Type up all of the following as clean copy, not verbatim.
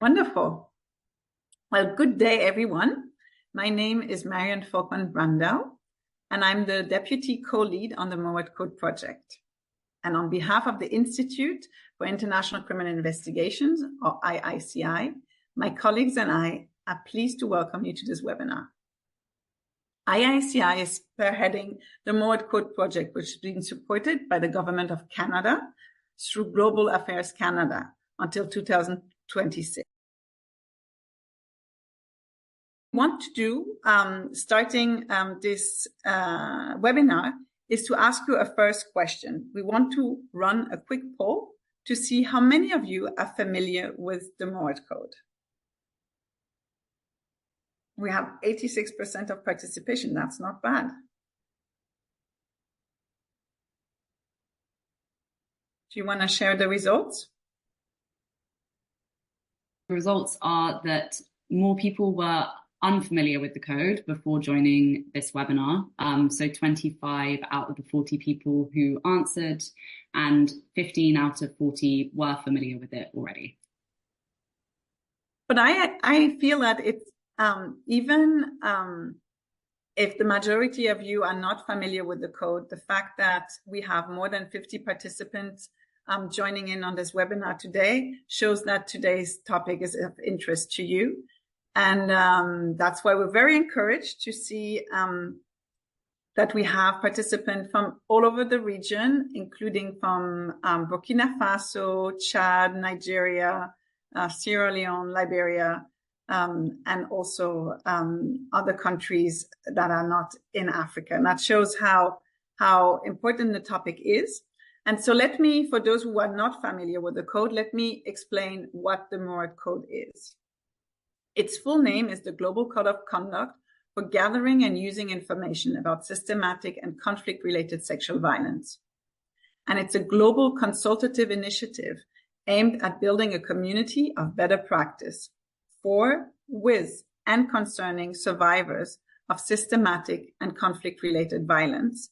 Wonderful. Well, good day, everyone. My name is Marion Volkmann-Brandau, and I'm the Deputy Co-Lead on the Murad Code project. And on behalf of the Institute for International Criminal Investigations, or IICI, my colleagues and I are pleased to welcome you to this webinar. IICI is spearheading the Murad Code project, which is being supported by the Government of Canada through Global Affairs Canada until 2026. Want to do, starting this webinar, is to ask you a first question. We want to run a quick poll to see how many of you are familiar with the Murad Code. We have 86% of participation. That's not bad. Do you want to share the results? The results are that more people were unfamiliar with the code before joining this webinar. So 25 out of the 40 people who answered and 15 out of 40 were familiar with it already. But I feel that it's even if the majority of you are not familiar with the code, the fact that we have more than 50 participants joining in on this webinar today shows that today's topic is of interest to you. And that's why we're very encouraged to see that we have participants from all over the region, including from Burkina Faso, Chad, Nigeria, Sierra Leone, Liberia, and also other countries that are not in Africa. And that shows how important the topic is. And so let me, for those who are not familiar with the code, let me explain what the Murad Code is. Its full name is the Global Code of Conduct for Gathering and Using Information about Systematic and Conflict-Related Sexual Violence. And it's a global consultative initiative aimed at building a community of better practice for, with, and concerning survivors of systematic and conflict-related violence,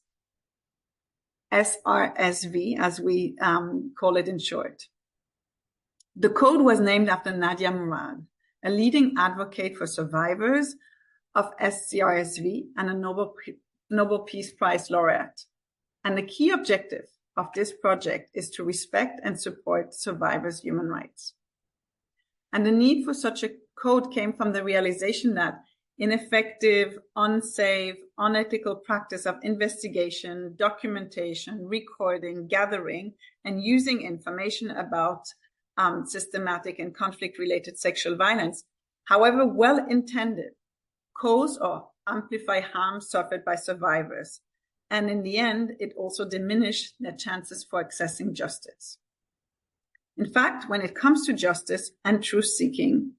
SRSV, as we call it in short. The code was named after Nadia Murad, a leading advocate for survivors of SCRSV and a Nobel Peace Prize laureate. And the key objective of this project is to respect and support survivors' human rights. And the need for such a code came from the realization that ineffective, unsafe, unethical practice of investigation, documentation, recording, gathering, and using information about systematic and conflict-related sexual violence, however well-intended, cause or amplify harm suffered by survivors. And in the end, it also diminished their chances for accessing justice. In fact, when it comes to justice and truth-seeking,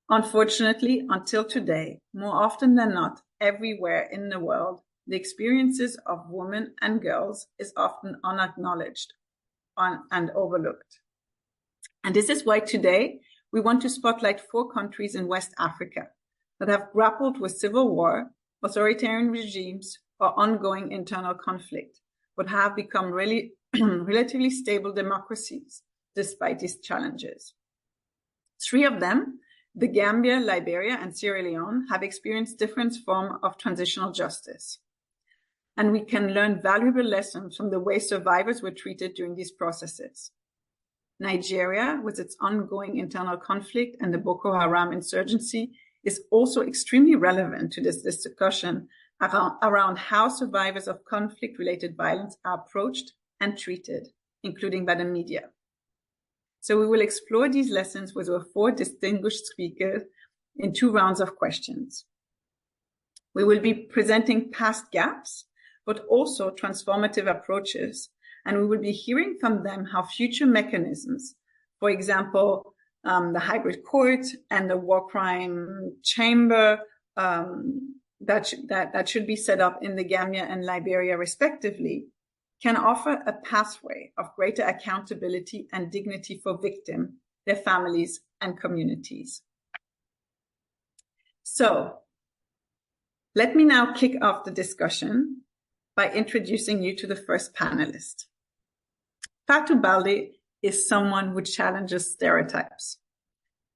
unfortunately, until today, more often than not, everywhere in the world, the experiences of women and girls is often unacknowledged and overlooked. And this is why today we want to spotlight 4 countries in West Africa that have grappled with civil war, authoritarian regimes, or ongoing internal conflict, but have become really relatively stable democracies despite these challenges. 3 of them, the Gambia, Liberia, and Sierra Leone, have experienced different forms of transitional justice. And we can learn valuable lessons from the way survivors were treated during these processes. Nigeria, with its ongoing internal conflict and the Boko Haram insurgency, is also extremely relevant to this discussion around how survivors of conflict-related violence are approached and treated, including by the media. So we will explore these lessons with our 4 distinguished speakers in 2 rounds of questions. We will be presenting past gaps, but also transformative approaches, and we will be hearing from them how future mechanisms, for example, the hybrid court and the war crime chamber that should be set up in the Gambia and Liberia respectively, can offer a pathway of greater accountability and dignity for victims, their families, and communities. So let me now kick off the discussion by introducing you to the first panelist. Fatou Balde is someone who challenges stereotypes.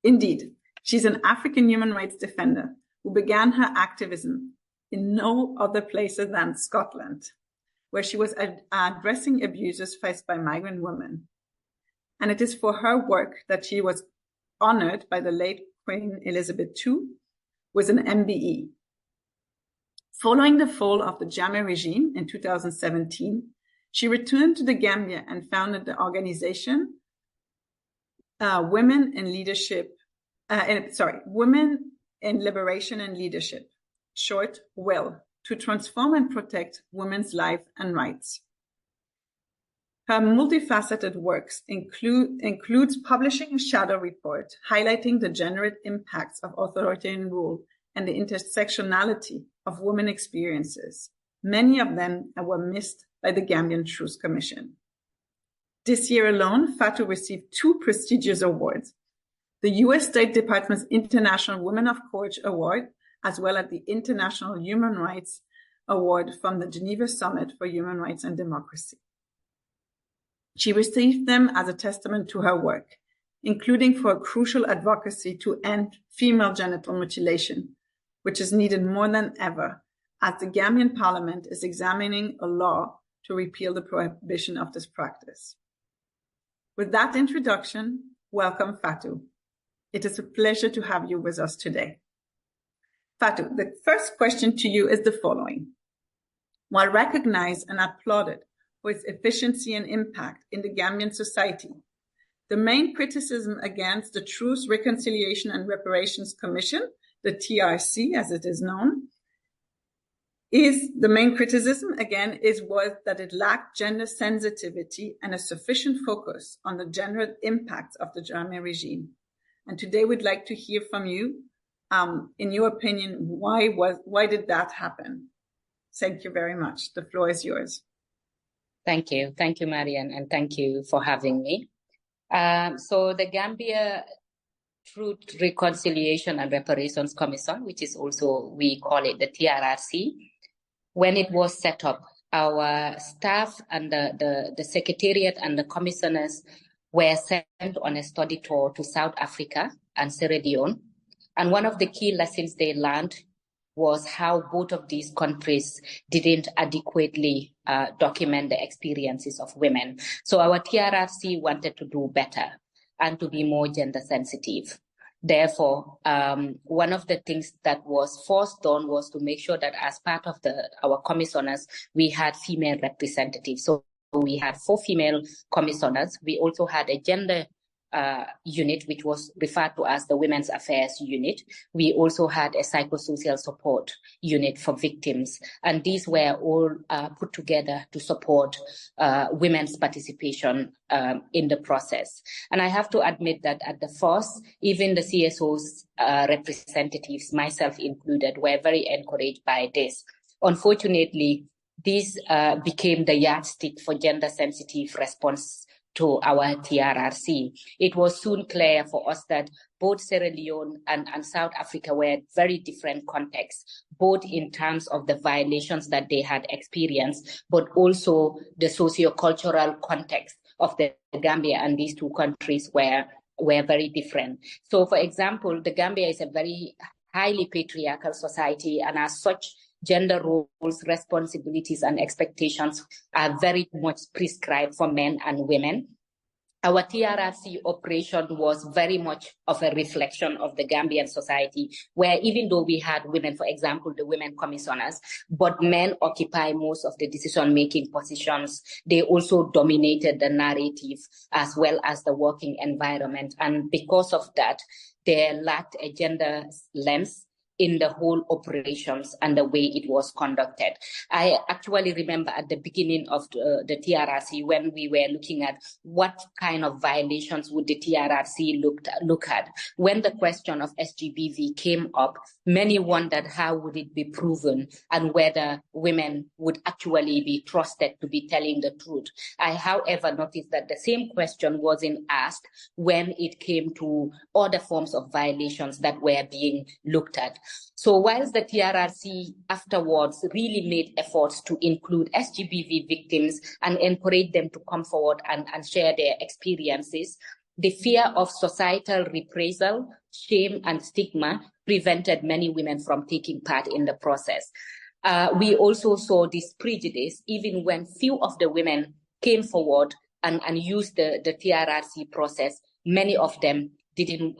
Indeed, she's an African human rights defender who began her activism in no other place than Scotland, where she was addressing abuses faced by migrant women. And it is for her work that she was honored by the late Queen Elizabeth II with an MBE. Following the fall of the Jammeh regime in 2017, she returned to the Gambia and founded the organization Women in Liberation and Leadership, short WILL, to transform and protect women's lives and rights. Her multifaceted works includes publishing a shadow report highlighting the gendered impacts of authoritarian rule and the intersectionality of women experiences. Many of them were missed by the Gambian Truth Commission. This year alone, Fatou received 2 prestigious awards, the U.S. State Department's International Women of Courage Award, as well as the International Human Rights Award from the Geneva Summit for Human Rights and Democracy. She received them as a testament to her work, including for a crucial advocacy to end female genital mutilation, which is needed more than ever, as the Gambian Parliament is examining a law to repeal the prohibition of this practice. With that introduction, welcome, Fatou. It is a pleasure to have you with us today. Fatou, the first question to you is the following. While recognized and applauded for its efficiency and impact in the Gambian society, the main criticism against the Truth, Reconciliation and Reparations Commission, the TRC as it is known, was that it lacked gender sensitivity and a sufficient focus on the gendered impacts of the Jammeh regime. And today we'd like to hear from you, in your opinion, why did that happen? Thank you very much. The floor is yours. Thank you, Marian, and thank you for having me. So the Gambia Truth, Reconciliation and Reparations Commission, which is also, we call it the TRRC, when it was set up, our staff and the secretariat and the commissioners were sent on a study tour to South Africa and Sierra Leone. And one of the key lessons they learned was how both of these countries didn't adequately document the experiences of women. So our TRRC wanted to do better and to be more gender sensitive. Therefore, one of the things that was first done was to make sure that as part of our commissioners, we had female representatives. So we had 4 female commissioners. We also had a gender unit, which was referred to as the Women's Affairs Unit. We also had a psychosocial support unit for victims. And these were all put together to support women's participation in the process. And I have to admit that at the first, even the CSO's representatives, myself included, were very encouraged by this. Unfortunately, this became the yardstick for gender-sensitive response to our TRRC. It was soon clear for us that both Sierra Leone and South Africa were very different contexts, both in terms of the violations that they had experienced, but also the socio-cultural context of the Gambia, and these 2 countries were very different. So, for example, the Gambia is a very highly patriarchal society, and as such, gender roles, responsibilities, and expectations are very much prescribed for men and women. Our TRRC operation was very much of a reflection of the Gambian society, where even though we had women, for example, the women commissioners, but men occupy most of the decision-making positions. They also dominated the narrative as well as the working environment. And because of that, they lacked a gender lens in the whole operations and the way it was conducted. I actually remember at the beginning of the TRRC, when we were looking at what kind of violations would the TRRC look at. When the question of SGBV came up, many wondered how would it be proven and whether women would actually be trusted to be telling the truth. I, however, noticed that the same question wasn't asked when it came to other forms of violations that were being looked at. So whilst the TRRC afterwards really made efforts to include SGBV victims and encourage them to come forward and share their experiences, the fear of societal reprisal, shame, and stigma prevented many women from taking part in the process. We also saw this prejudice even when few of the women came forward and used the TRRC process. Many of them didn't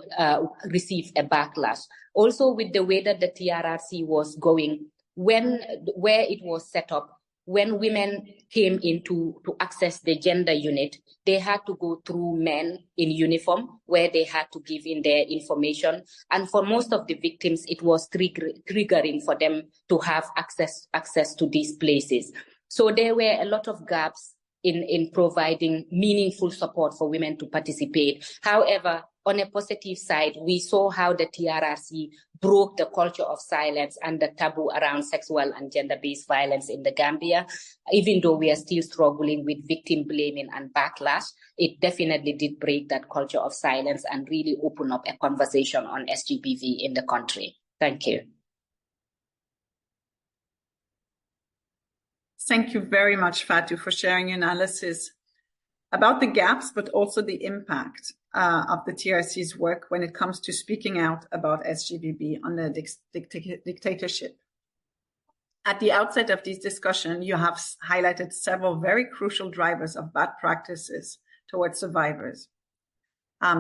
receive a backlash. Also, with the way that the TRRC was going, where it was set up, when women came in to access the gender unit, they had to go through men in uniform, where they had to give in their information. And for most of the victims, it was triggering for them to have access to these places. So there were a lot of gaps in providing meaningful support for women to participate. However, on a positive side, we saw how the TRRC broke the culture of silence and the taboo around sexual and gender-based violence in the Gambia. Even though we are still struggling with victim blaming and backlash, it definitely did break that culture of silence and really open up a conversation on SGBV in the country. Thank you. Thank you very much, Fatou, for sharing your analysis about the gaps, but also the impact of the TRC's work when it comes to speaking out about SGBB under dictatorship. At the outset of this discussion, you have highlighted several very crucial drivers of bad practices towards survivors.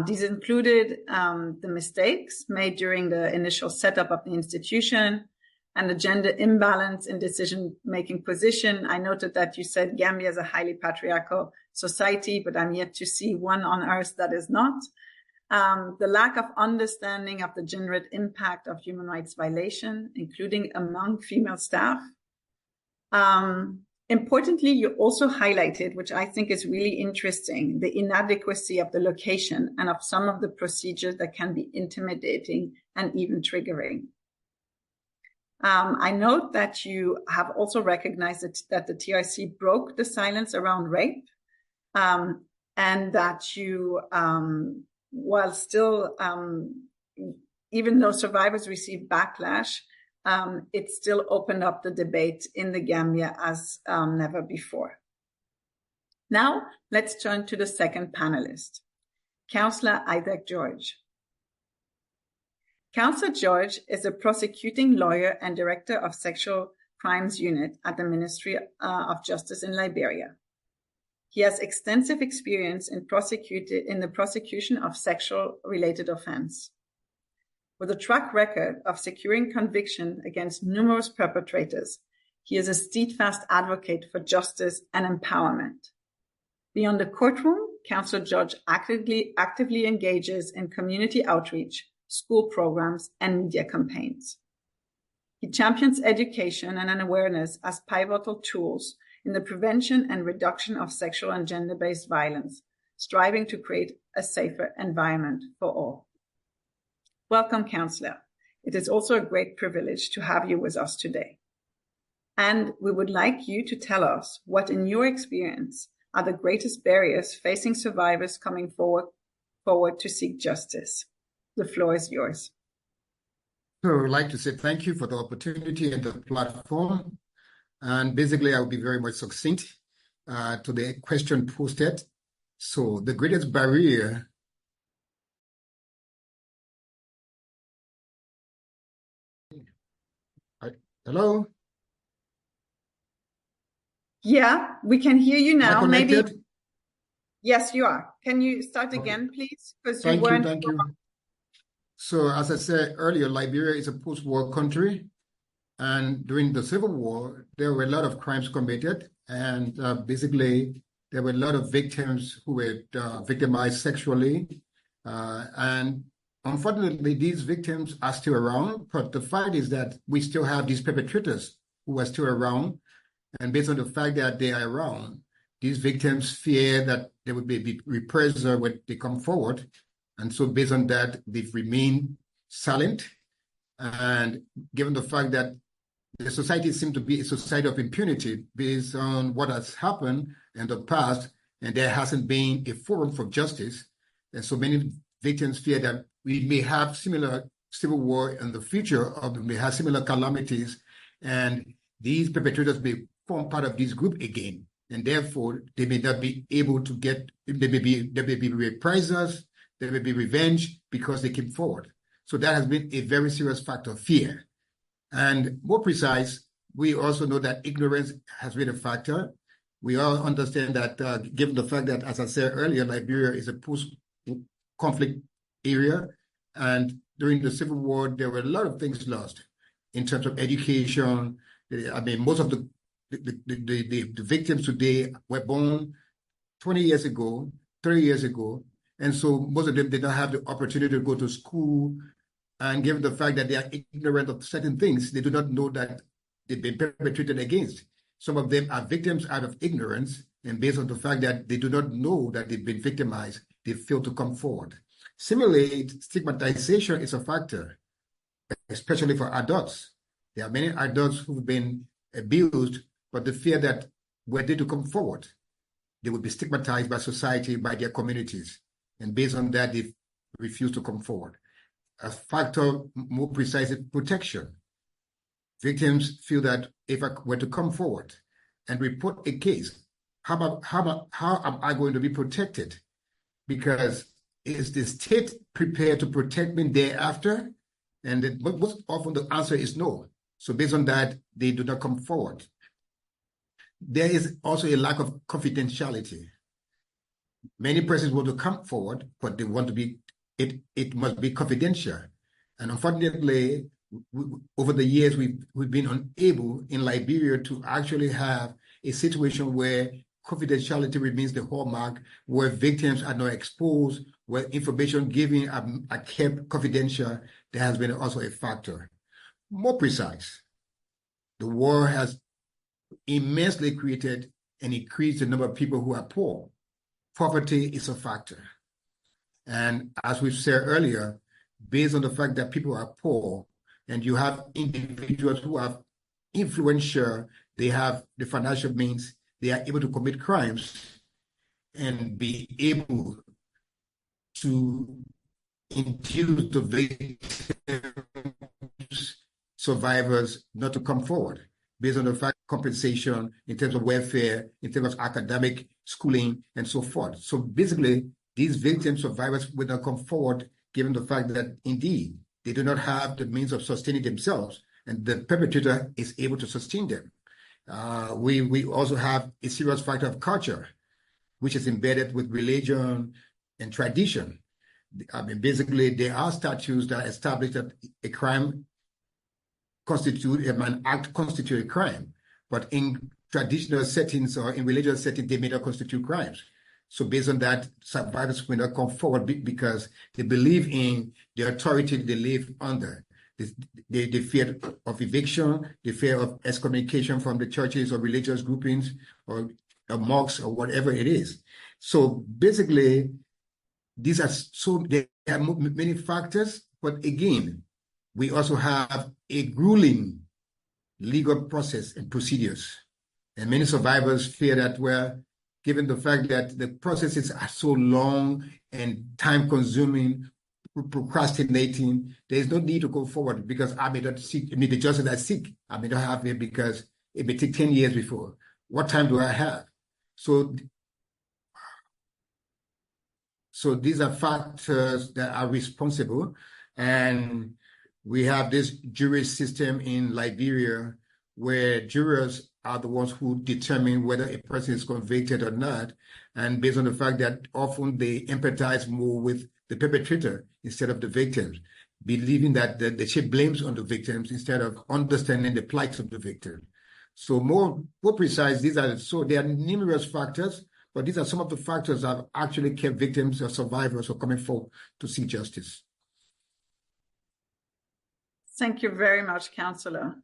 These included the mistakes made during the initial setup of the institution and the gender imbalance in decision-making position. I noted that you said Gambia is a highly patriarchal society, but I'm yet to see one on earth that is not. The lack of understanding of the gendered impact of human rights violation, including among female staff. Importantly, you also highlighted, which I think is really interesting, the inadequacy of the location and of some of the procedures that can be intimidating and even triggering. I note that you have also recognized that the TRC broke the silence around rape, and that you, while still, even though survivors receive backlash, it still opened up the debate in the Gambia as never before. Now, let's turn to the second panelist, Councillor Isaac George. Councillor George is a prosecuting lawyer and director of Sexual Crimes Unit at the Ministry of Justice in Liberia. He has extensive experience in the prosecution of sexual-related offense. With a track record of securing conviction against numerous perpetrators, he is a steadfast advocate for justice and empowerment. Beyond the courtroom, Councillor George actively engages in community outreach, school programs, and media campaigns. He champions education and an awareness as pivotal tools in the prevention and reduction of sexual and gender-based violence, striving to create a safer environment for all. Welcome, Councillor. It is also a great privilege to have you with us today. And we would like you to tell us what, in your experience, are the greatest barriers facing survivors coming forward to seek justice. The floor is yours. So I would like to say thank you for the opportunity and the platform. And basically, I will be very much succinct to the question posted. So the greatest barrier hello? Yeah, we can hear you now. Am I connected? Maybe. Yes, you are. Can you start again, please? Because Thank you. So as I said earlier, Liberia is a post-war country. And during the Civil War, there were a lot of crimes committed. And basically, there were a lot of victims who were victimized sexually. And unfortunately, these victims are still around. But the fact is that we still have these perpetrators who are still around. And based on the fact that they are around, these victims fear that they would be reprisal when they come forward. And so based on that, they've remained silent. And given the fact that the society seems to be a society of impunity based on what has happened in the past, and there hasn't been a forum for justice. And so many victims fear that we may have similar civil war in the future, or we may have similar calamities, and these perpetrators may form part of this group again. And therefore, they may not be able to get, there may be reprisals, there may be revenge because they came forward. So that has been a very serious factor, fear. And more precise, we also know that ignorance has been a factor. We all understand that given the fact that, as I said earlier, Liberia is a post-conflict area, and during the Civil War, there were a lot of things lost in terms of education. I mean, most of the victims today were born 20 years ago, 30 years ago, and so most of them did not have the opportunity to go to school. And given the fact that they are ignorant of certain things, they do not know that they've been perpetrated against. Some of them are victims out of ignorance, and based on the fact that they do not know that they've been victimized, they fail to come forward. Similarly, stigmatization is a factor, especially for adults. There are many adults who've been abused, but the fear that were they to come forward, they would be stigmatized by society, by their communities. And based on that, they refuse to come forward. A factor, more precise, is protection. Victims feel that if I were to come forward and report a case, how am I going to be protected? Because is the state prepared to protect me thereafter? And most often the answer is no. So based on that, they do not come forward. There is also a lack of confidentiality. Many persons want to come forward, but they want to be, it must be confidential. And unfortunately, over the years, we've been unable in Liberia to actually have a situation where confidentiality remains the hallmark, where victims are not exposed, where information given are kept confidential. There has been also a factor. More precise, the war has immensely created and increased the number of people who are poor. Poverty is a factor. And as we've said earlier, based on the fact that people are poor, and you have individuals who are influential, they have the financial means, they are able to commit crimes and be able to induce the victims, survivors, not to come forward based on the fact compensation in terms of welfare, in terms of academic schooling, and so forth. So basically, these victims, survivors will not come forward given the fact that indeed they do not have the means of sustaining themselves, and the perpetrator is able to sustain them. We also have a serious factor of culture, which is embedded with religion and tradition. I mean, basically, there are statutes that establish that a crime an act constitutes a crime, but in traditional settings or in religious settings, they may not constitute crimes. So based on that, survivors will not come forward because they believe in the authority they live under. The fear of eviction, the fear of excommunication from the churches or religious groupings or mosques or whatever it is. So basically, there are many factors, but again, we also have a grueling legal process and procedures. And many survivors fear that, well, given the fact that the processes are so long and time-consuming, procrastinating, there is no need to go forward because I may not seek, the justice I seek, I may not have it because it may take 10 years before. What time do I have? So these are factors that are responsible. And we have this jury system in Liberia where jurors are the ones who determine whether a person is convicted or not. And based on the fact that often they empathize more with the perpetrator instead of the victims, believing that they should blames on the victims instead of understanding the plight of the victim. So more precise, there are numerous factors, but these are some of the factors that have actually kept victims or survivors from coming forward to seek justice. Thank you very much, Councillor.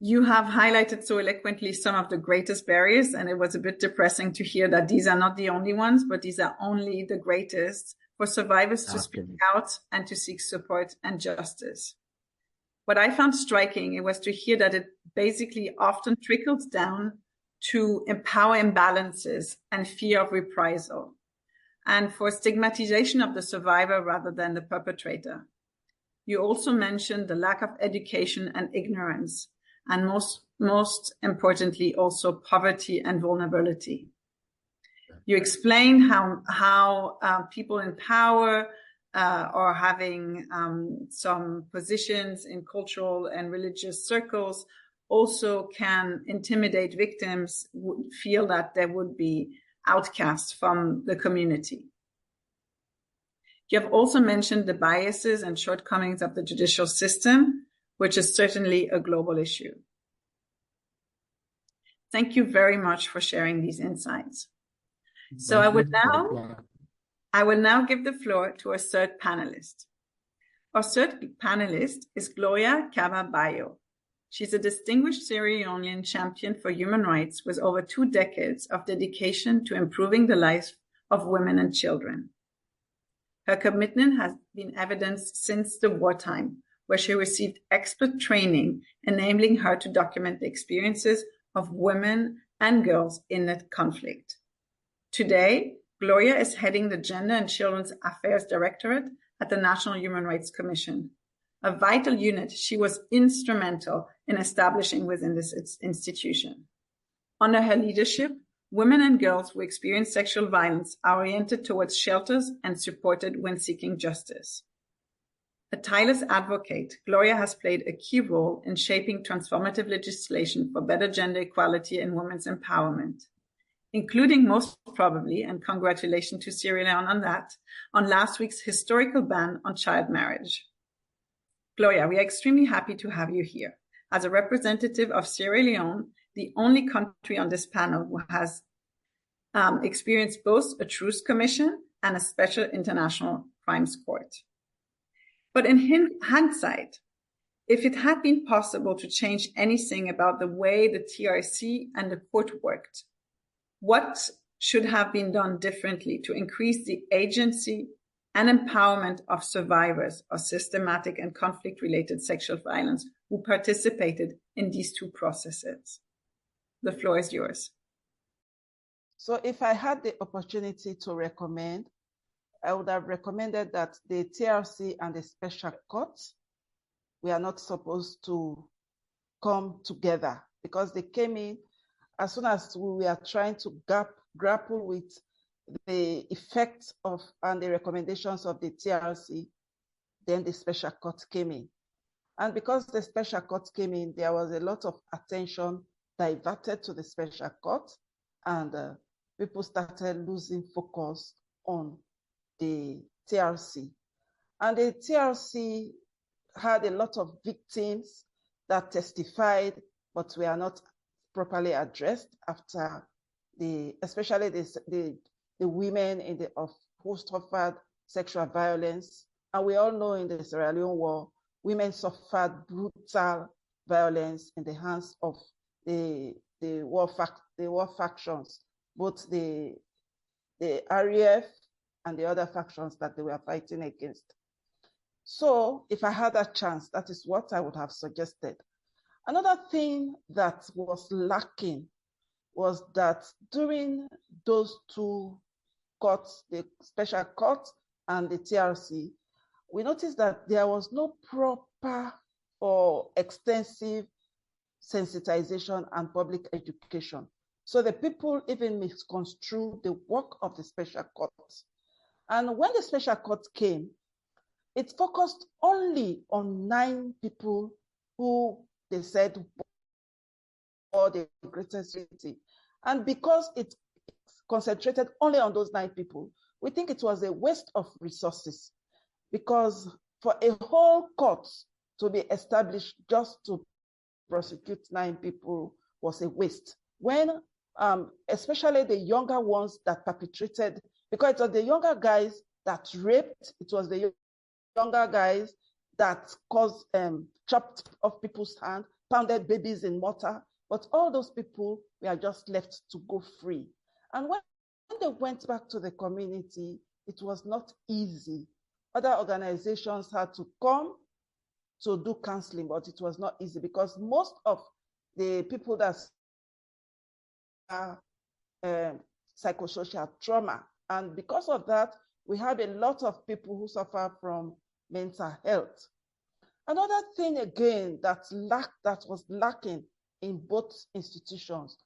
You have highlighted so eloquently some of the greatest barriers, and it was a bit depressing to hear that these are not the only ones, but these are only the greatest for survivors to speak out and to seek support and justice. What I found striking, it was to hear that it basically often trickles down to power imbalances and fear of reprisal, and for stigmatization of the survivor rather than the perpetrator. You also mentioned the lack of education and ignorance, and most importantly, also poverty and vulnerability. You explain how people in power or having some positions in cultural and religious circles also can intimidate victims, would feel that they would be outcast from the community. You have also mentioned the biases and shortcomings of the judicial system, which is certainly a global issue. Thank you very much for sharing these insights. So I will now give the floor to our third panelist. Our third panelist is Gloria Cava-Bayo. She's a distinguished Sierra Leonean champion for human rights with over 2 decades of dedication to improving the lives of women and children. Her commitment has been evidenced since the wartime, where she received expert training, enabling her to document the experiences of women and girls in the conflict. Today, Gloria is heading the Gender and Children's Affairs Directorate at the National Human Rights Commission, a vital unit she was instrumental in establishing within this institution. Under her leadership, women and girls who experience sexual violence are oriented towards shelters and supported when seeking justice. A tireless advocate, Gloria has played a key role in shaping transformative legislation for better gender equality and women's empowerment, including most probably, and congratulations to Sierra Leone on that, on last week's historical ban on child marriage. Gloria, we are extremely happy to have you here. As a representative of Sierra Leone, the only country on this panel who has experienced both a truth commission and a special international crimes court. But in hindsight, if it had been possible to change anything about the way the TRC and the court worked, what should have been done differently to increase the agency and empowerment of survivors of systematic and conflict-related sexual violence who participated in these 2 processes? The floor is yours. So if I had the opportunity to recommend, I would have recommended that the TRC and the special courts, we are not supposed to come together, because they came in as soon as we are trying to grapple with the effects of and the recommendations of the TRC, then the special court came in. And because the special court came in, there was a lot of attention diverted to the special court, and people started losing focus on the TRC. And the TRC had a lot of victims that testified, but were not properly addressed after especially the women who suffered sexual violence. And we all know in the Sierra Leone War, women suffered brutal violence in the hands of the war factions, both the RAF and the other factions that they were fighting against. So if I had a chance, that is what I would have suggested. Another thing that was lacking was that during those 2 courts, the special court and the TRC, we noticed that there was no proper or extensive sensitization and public education. So the people even misconstrued the work of the special courts. And when the special court came, it focused only on 9 people who they said were the greatest victim. And because it concentrated only on those 9 people, we think it was a waste of resources, because for a whole court to be established just to prosecute 9 people was a waste. When especially the younger ones that perpetrated, because it was the younger guys that raped, it was the younger guys that caused chopped off people's hand, pounded babies in mortar, but all those people were just left to go free. And when they went back to the community, it was not easy. Other organizations had to come to do counseling, but it was not easy because most of the people that are psychosocial trauma. And because of that, we have a lot of people who suffer from mental health. Another thing again that was lacking in both institutions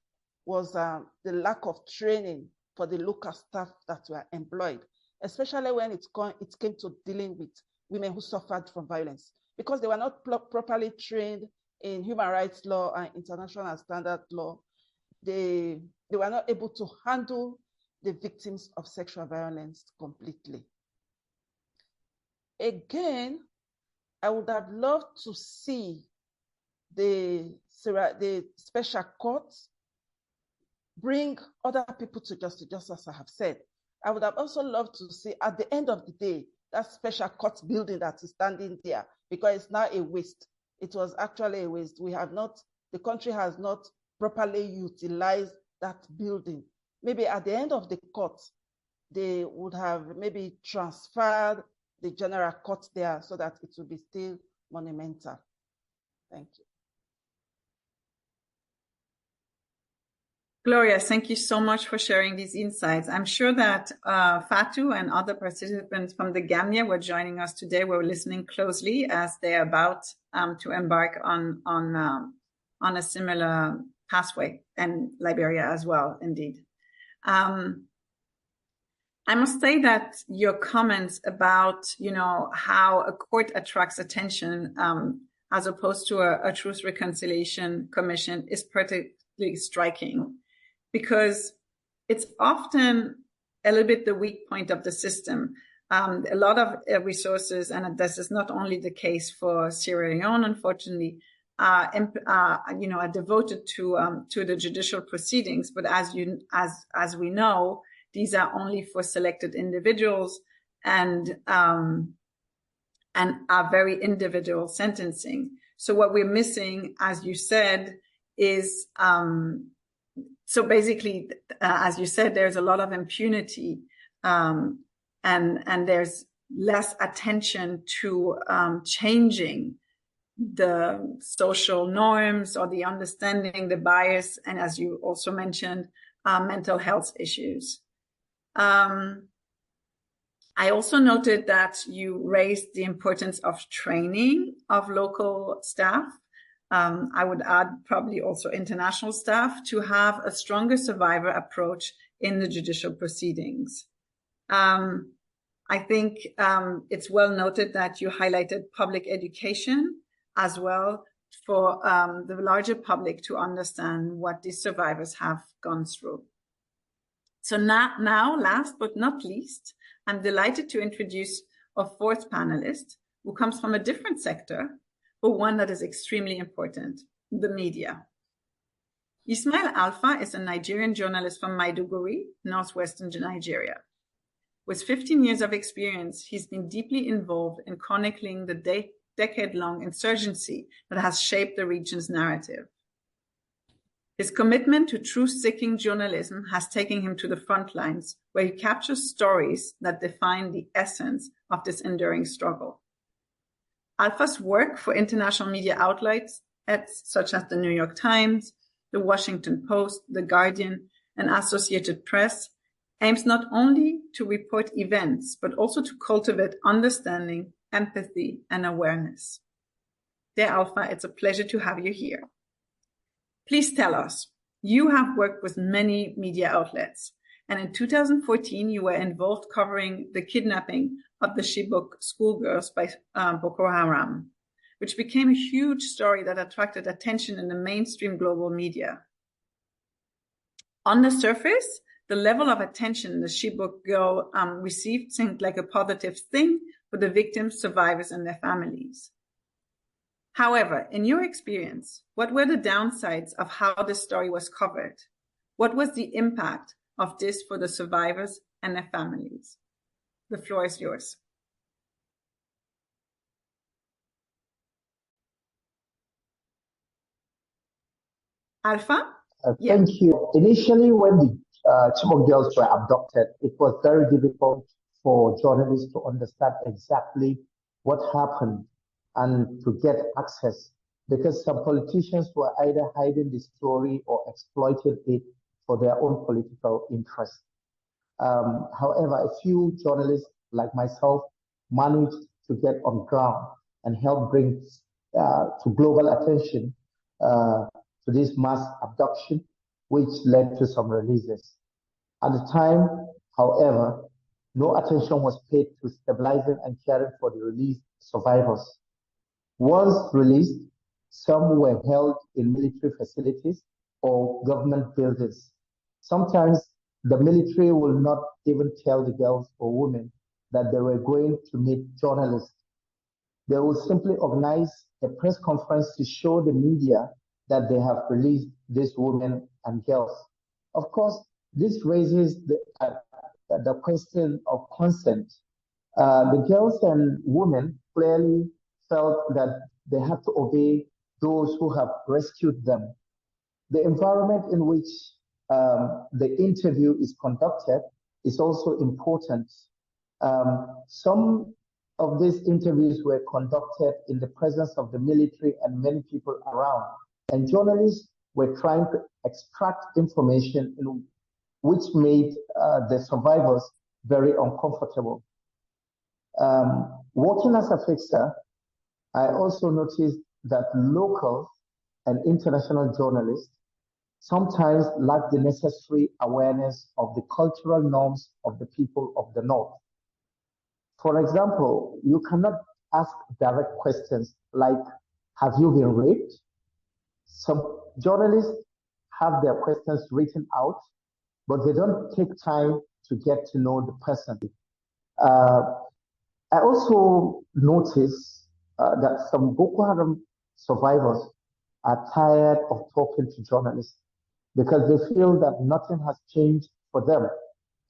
was the lack of training for the local staff that were employed, especially when it came to dealing with women who suffered from violence, because they were not properly trained in human rights law and international standard law. They were not able to handle the victims of sexual violence completely. Again, I would have loved to see the special courts bring other people to justice, just as I have said. I would have also loved to see at the end of the day, that special court building that is standing there, because it's now a waste. It was actually a waste. The country has not properly utilized that building. Maybe at the end of the court, they would have maybe transferred the general court there so that it would be still monumental. Thank you. Gloria, thank you so much for sharing these insights. I'm sure that Fatou and other participants from the Gambia were joining us today. We're listening closely as they're about to embark on a similar pathway, and Liberia as well, indeed. I must say that your comments about, how a court attracts attention as opposed to a Truth Reconciliation Commission is particularly striking, because it's often a little bit the weak point of the system. A lot of resources, and this is not only the case for Sierra Leone, unfortunately, are devoted to the judicial proceedings. But as we know, these are only for selected individuals and are very individual sentencing. So what we're missing, as you said, is so basically, as you said, there's a lot of impunity, and there's less attention to changing the social norms or the understanding, the bias, and as you also mentioned, mental health issues. I also noted that you raised the importance of training of local staff. I would add probably also international staff to have a stronger survivor approach in the judicial proceedings. I think it's well noted that you highlighted public education as well for the larger public to understand what these survivors have gone through. So now, last but not least, I'm delighted to introduce a fourth panelist who comes from a different sector, but one that is extremely important, the media. Ismail Alpha is a Nigerian journalist from Maiduguri, northwestern Nigeria. With 15 years of experience, he's been deeply involved in chronicling the decade-long insurgency that has shaped the region's narrative. His commitment to truth-seeking journalism has taken him to the front lines, where he captures stories that define the essence of this enduring struggle. Alpha's work for international media outlets such as the New York Times, the Washington Post, the Guardian, and Associated Press aims not only to report events, but also to cultivate understanding, empathy, and awareness. Dear Alpha, it's a pleasure to have you here. Please tell us, you have worked with many media outlets, and in 2014, you were involved covering the kidnapping of the Chibok schoolgirls by Boko Haram, which became a huge story that attracted attention in the mainstream global media. On the surface, the level of attention the Chibok girl received seemed like a positive thing for the victims, survivors, and their families. However, in your experience, what were the downsides of how the story was covered? What was the impact of this for the survivors and their families? The floor is yours. Alpha? Thank you. Initially, when the Chibok girls were abducted, it was very difficult for journalists to understand exactly what happened and to get access, because some politicians were either hiding the story or exploited it for their own political interest. However, a few journalists like myself managed to get on ground and help bring to global attention to this mass abduction, which led to some releases. At the time, however, no attention was paid to stabilizing and caring for the released survivors. Once released, some were held in military facilities or government buildings. Sometimes the military will not even tell the girls or women that they were going to meet journalists. They will simply organize a press conference to show the media that they have released these women and girls. Of course, this raises the question of consent. The girls and women clearly felt that they have to obey those who have rescued them. The environment in which the interview is conducted is also important. Some of these interviews were conducted in the presence of the military and many people around, and journalists were trying to extract information which made the survivors very uncomfortable. Working as a fixer, I also noticed that local and international journalists sometimes lack the necessary awareness of the cultural norms of the people of the North. For example, you cannot ask direct questions like, have you been raped? Some journalists have their questions written out, but they don't take time to get to know the person. I also noticed that some Boko Haram survivors are tired of talking to journalists because they feel that nothing has changed for them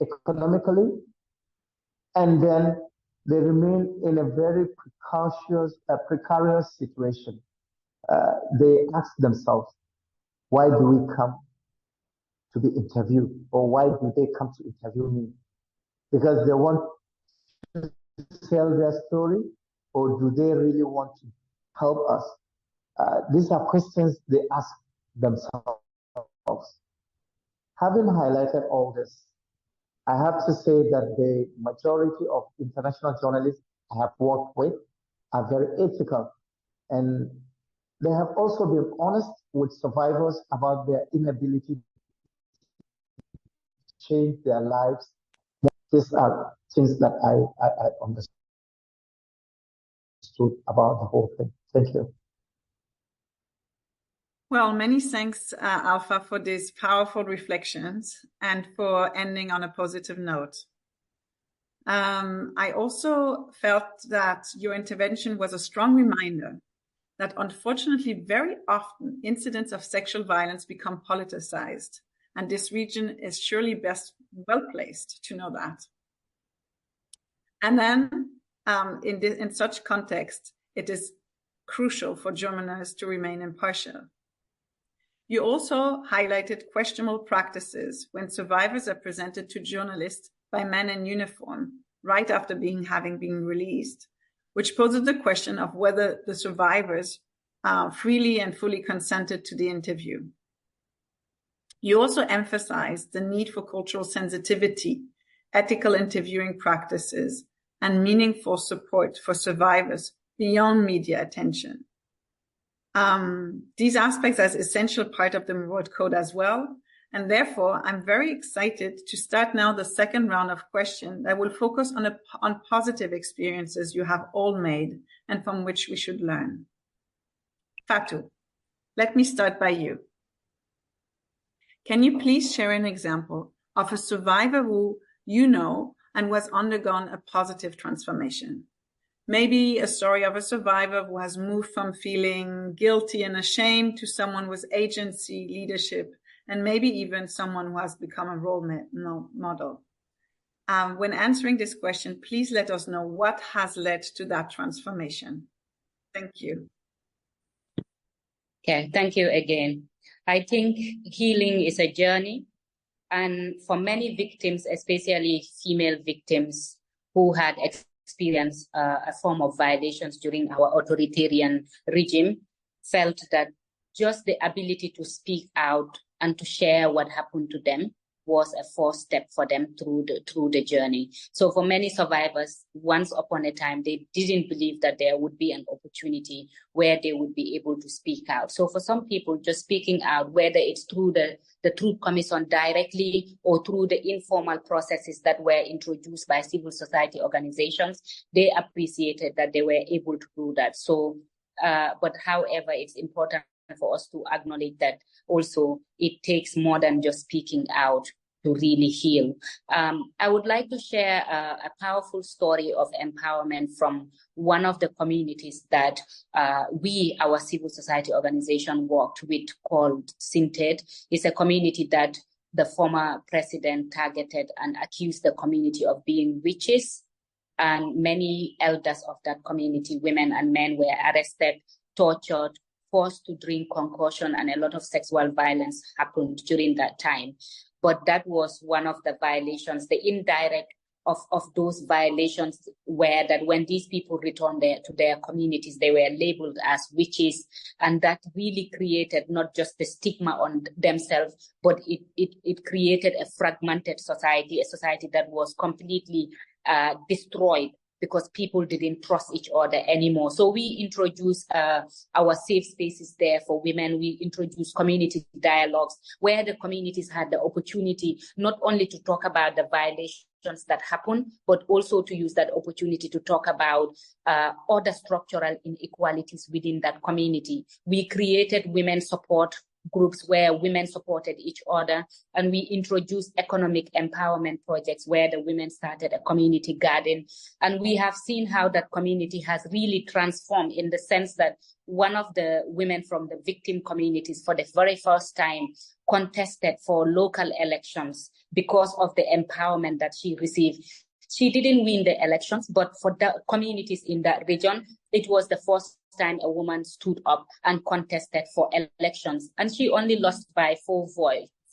economically, and then they remain in a very precarious situation. They ask themselves, why do we come to be interviewed? Or why do they come to interview me? Because they want to tell their story, or do they really want to help us? These are questions they ask themselves. Having highlighted all this, I have to say that the majority of international journalists I have worked with are very ethical, and they have also been honest with survivors about their inability to change their lives. These are things that I understood about the whole thing. Thank you. Well, many thanks, Alpha, for these powerful reflections and for ending on a positive note. I also felt that your intervention was a strong reminder that unfortunately very often incidents of sexual violence become politicized, and this region is surely well placed to know that. And then in such context, it is crucial for journalists to remain impartial. You also highlighted questionable practices when survivors are presented to journalists by men in uniform right after having been released, which poses the question of whether the survivors freely and fully consented to the interview. You also emphasized the need for cultural sensitivity, ethical interviewing practices, and meaningful support for survivors beyond media attention. These aspects as essential part of the Murad Code as well. And therefore, I'm very excited to start now the second round of questions that will focus on positive experiences you have all made and from which we should learn. Fatou, let me start by you. Can you please share an example of a survivor who you know and was undergone a positive transformation? Maybe a story of a survivor who has moved from feeling guilty and ashamed to someone with agency, leadership, and maybe even someone who has become a role model. When answering this question, please let us know what has led to that transformation. Thank you. Okay, thank you again. I think healing is a journey, and for many victims, especially female victims who had experienced a form of violations during our authoritarian regime, felt that just the ability to speak out and to share what happened to them was a first step for them through the journey. So for many survivors, once upon a time, they didn't believe that there would be an opportunity where they would be able to speak out. So for some people, just speaking out, whether it's through the Truth Commission directly or through the informal processes that were introduced by civil society organizations, they appreciated that they were able to do that. So, but however, it's important for us to acknowledge that also it takes more than just speaking out to really heal. I would like to share a powerful story of empowerment from one of the communities that our civil society organization worked with, called Centrée. It's a community that the former president targeted and accused the community of being witches. And many elders of that community, women and men, were arrested, tortured, forced to drink concoction, and a lot of sexual violence happened during that time. But that was one of the violations. The indirect of those violations were that when these people returned to their communities, they were labeled as witches. And that really created not just the stigma on themselves, but it created a fragmented society, a society that was completely destroyed, because people didn't trust each other anymore. So we introduced our safe spaces there for women. We introduced community dialogues where the communities had the opportunity not only to talk about the violations that happen, but also to use that opportunity to talk about other structural inequalities within that community. We created women support groups where women supported each other, and we introduced economic empowerment projects where the women started a community garden. And we have seen how that community has really transformed, in the sense that one of the women from the victim communities for the very first time contested for local elections because of the empowerment that she received. She didn't win the elections, but for the communities in that region, it was the first time a woman stood up and contested for elections. And she only lost by 4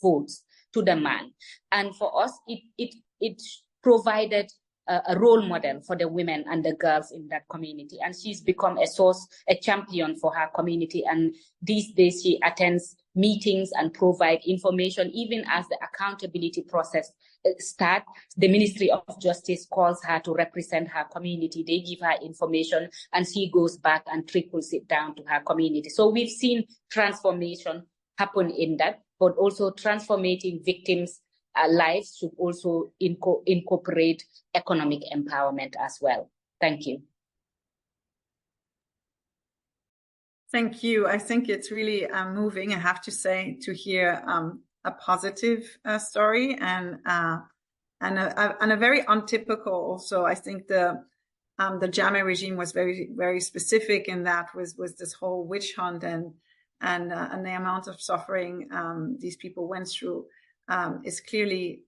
votes to the man. And for us, it provided a role model for the women and the girls in that community. And she's become a champion for her community. And these days she attends meetings and provide information. Even as the accountability process starts, the Ministry of Justice calls her to represent her community. They give her information and she goes back and trickles it down to her community. So we've seen transformation happen in that, but also transforming victims' lives should also incorporate economic empowerment as well. Thank you. Thank you. I think it's really moving, I have to say, to hear a positive story and a very untypical also. I think the Jammeh regime was very, very specific in that was this whole witch hunt and the amount of suffering these people went through is clearly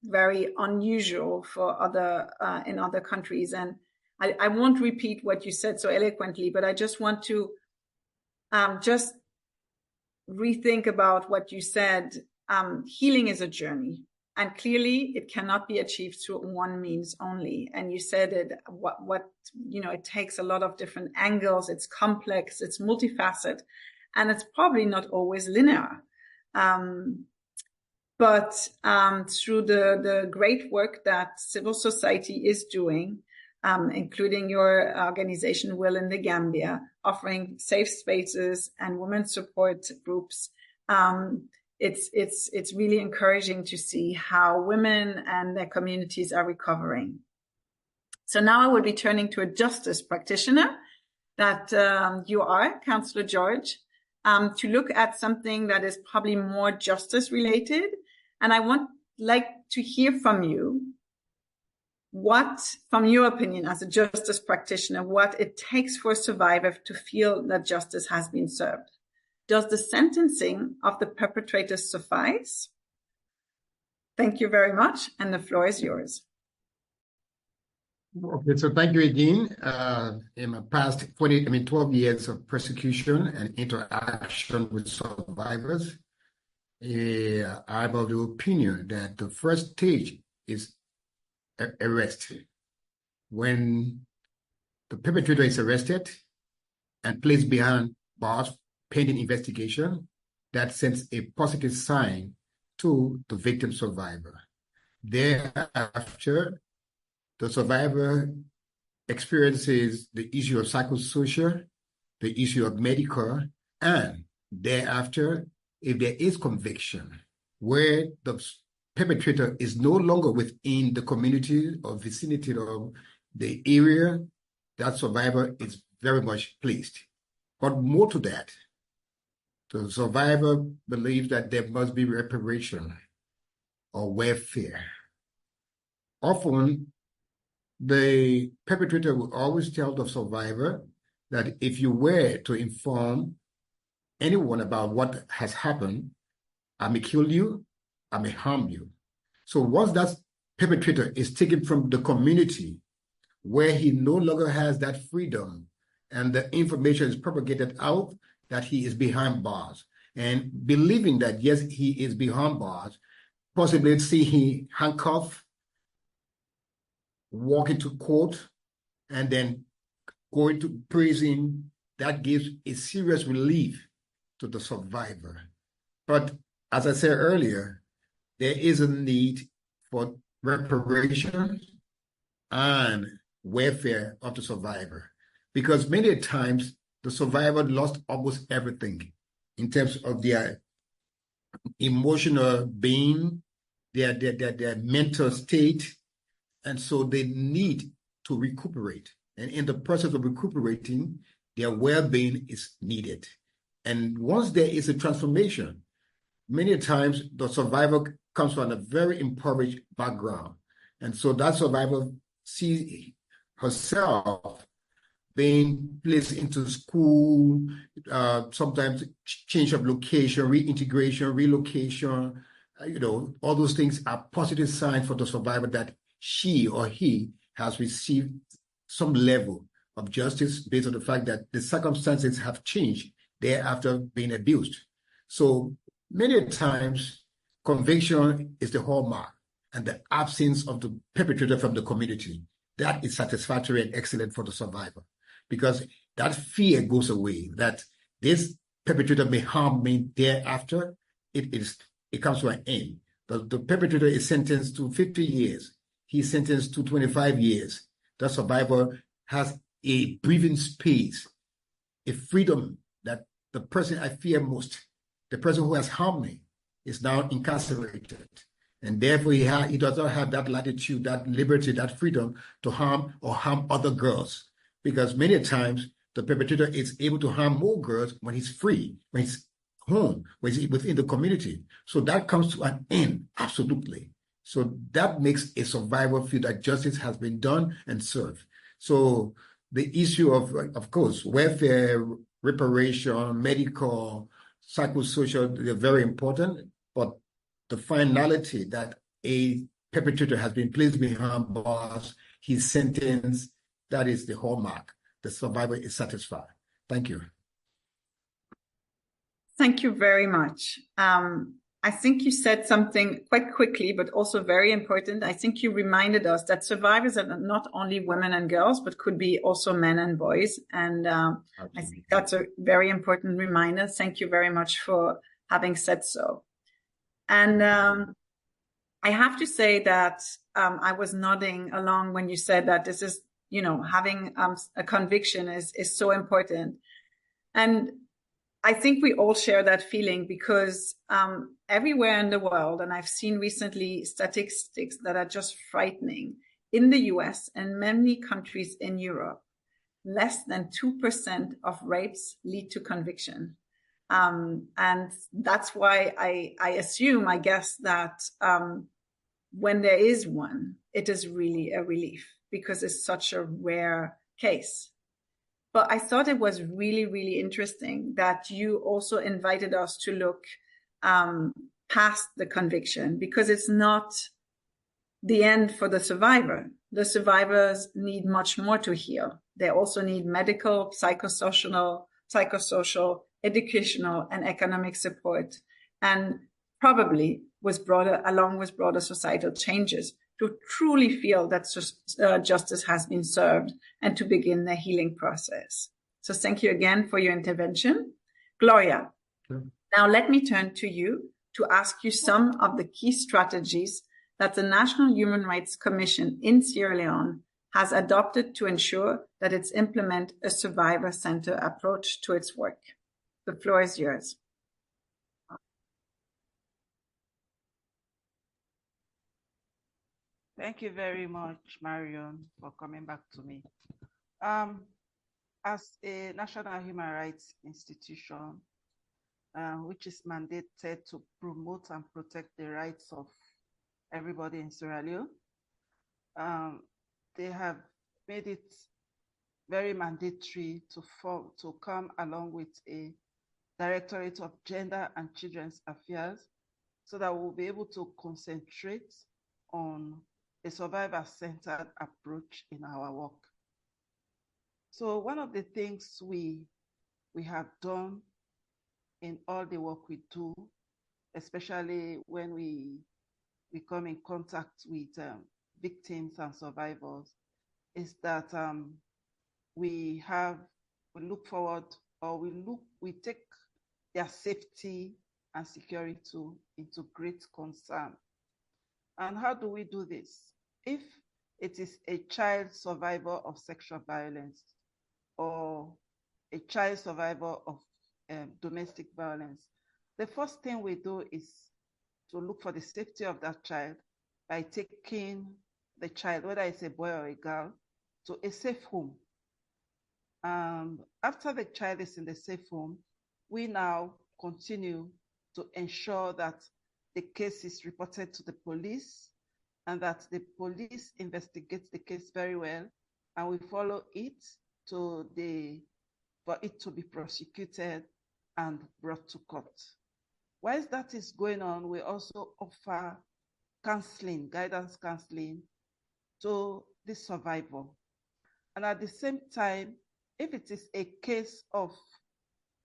very unusual for in other countries. And I won't repeat what you said so eloquently, but I just want to just rethink about what you said. Healing is a journey, and clearly it cannot be achieved through one means only. And you said it, it takes a lot of different angles. It's complex, it's multifaceted, and it's probably not always linear. But through the great work that civil society is doing, including your organization, Will, in the Gambia, offering safe spaces and women support groups, it's really encouraging to see how women and their communities are recovering. So now I will be turning to a justice practitioner that you are, Councillor George, to look at something that is probably more justice related. And I like to hear from you from your opinion as a justice practitioner, what it takes for a survivor to feel that justice has been served. Does the sentencing of the perpetrators suffice? Thank you very much, and the floor is yours. Okay, so thank you again. In my past 12 years of persecution and interaction with survivors, I'm of the opinion that the first stage is arrest. When the perpetrator is arrested and placed behind bars pending investigation, that sends a positive sign to the victim survivor. Thereafter, the survivor experiences the issue of psychosocial, the issue of medical, and thereafter, if there is conviction, where the perpetrator is no longer within the community or vicinity of the area, that survivor is very much pleased. But more to that, the survivor believes that there must be reparation or welfare. Often, the perpetrator will always tell the survivor that if you were to inform anyone about what has happened, I may kill you, I may harm you. So once that perpetrator is taken from the community where he no longer has that freedom and the information is propagated out that he is behind bars, and believing that, yes, he is behind bars, possibly see he handcuffed, walk into court, and then go into prison, that gives a serious relief to the survivor. But as I said earlier, there is a need for reparation and welfare of the survivor, because many times the survivor lost almost everything in terms of their emotional being, their mental state, and so they need to recuperate. And in the process of recuperating, their well-being is needed. And once there is a transformation, many times the survivor comes from a very impoverished background. And so that survivor sees herself being placed into school, sometimes change of location, reintegration, relocation, all those things are positive signs for the survivor that she or he has received some level of justice based on the fact that the circumstances have changed thereafter being abused. So many times, conviction is the hallmark, and the absence of the perpetrator from the community, that is satisfactory and excellent for the survivor, because that fear goes away, that this perpetrator may harm me thereafter. It comes to an end. The perpetrator is sentenced to 50 years. He's sentenced to 25 years. The survivor has a breathing space, a freedom that the person I fear most, the person who has harmed me, is now incarcerated. And therefore, he does not have that latitude, that liberty, that freedom to harm or harm other girls. Because many times, the perpetrator is able to harm more girls when he's free, when he's home, when he's within the community. So that comes to an end, absolutely. So that makes a survivor feel that justice has been done and served. So the issue of course, welfare, reparation, medical, psychosocial, they're very important, but the finality that a perpetrator has been placed behind bars, he's sentenced, that is the hallmark. The survivor is satisfied. Thank you. Thank you very much. I think you said something quite quickly, but also very important. I think you reminded us that survivors are not only women and girls, but could be also men and boys. And I think that's a very important reminder. Thank you very much for having said so. And I have to say that I was nodding along when you said that this is, having a conviction is so important. And I think we all share that feeling because everywhere in the world, and I've seen recently statistics that are just frightening, in the US and many countries in Europe, less than 2% of rapes lead to conviction. And that's why I assume, I guess, that when there is one, it is really a relief because it's such a rare case. But I thought it was really, really interesting that you also invited us to look past the conviction, because it's not the end for the survivor. The survivors need much more to heal. They also need medical, psychosocial, educational, and economic support, and probably along with broader societal changes to truly feel that justice has been served and to begin the healing process. So thank you again for your intervention. Gloria, Now let me turn to you to ask you some of the key strategies that the National Human Rights Commission in Sierra Leone has adopted to ensure that it's implement a survivor-centered approach to its work. The floor is yours. Thank you very much, Marion, for coming back to me. As a national human rights institution, which is mandated to promote and protect the rights of everybody in Sierra Leone, they have made it very mandatory to come along with a Directorate of Gender and Children's Affairs so that we'll be able to concentrate on a survivor-centered approach in our work. So one of the things we have done in all the work we do, especially when we come in contact with victims and survivors, is that we look forward, or we take their safety and security into great concern. And how do we do this? If it is a child survivor of sexual violence or a child survivor of domestic violence, the first thing we do is to look for the safety of that child by taking the child, whether it's a boy or a girl, to a safe home. After the child is in the safe home, we now continue to ensure that the case is reported to the police and that the police investigates the case very well, and we follow it for it to be prosecuted and brought to court. Whilst that is going on, we also offer counseling, guidance counseling to the survivor. And at the same time, if it is a case of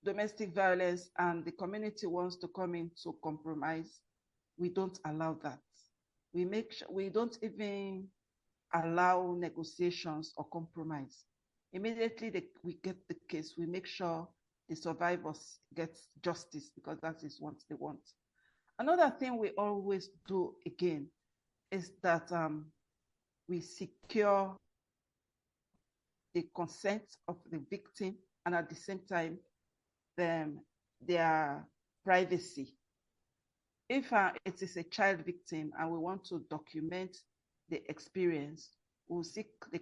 domestic violence and the community wants to come in to compromise, we don't allow that. We don't even allow negotiations or compromise. Immediately we get the case, we make sure the survivors get justice, because that is what they want. Another thing we always do again is that we secure the consent of the victim and at the same time their privacy. If it is a child victim and we want to document the experience, we'll seek the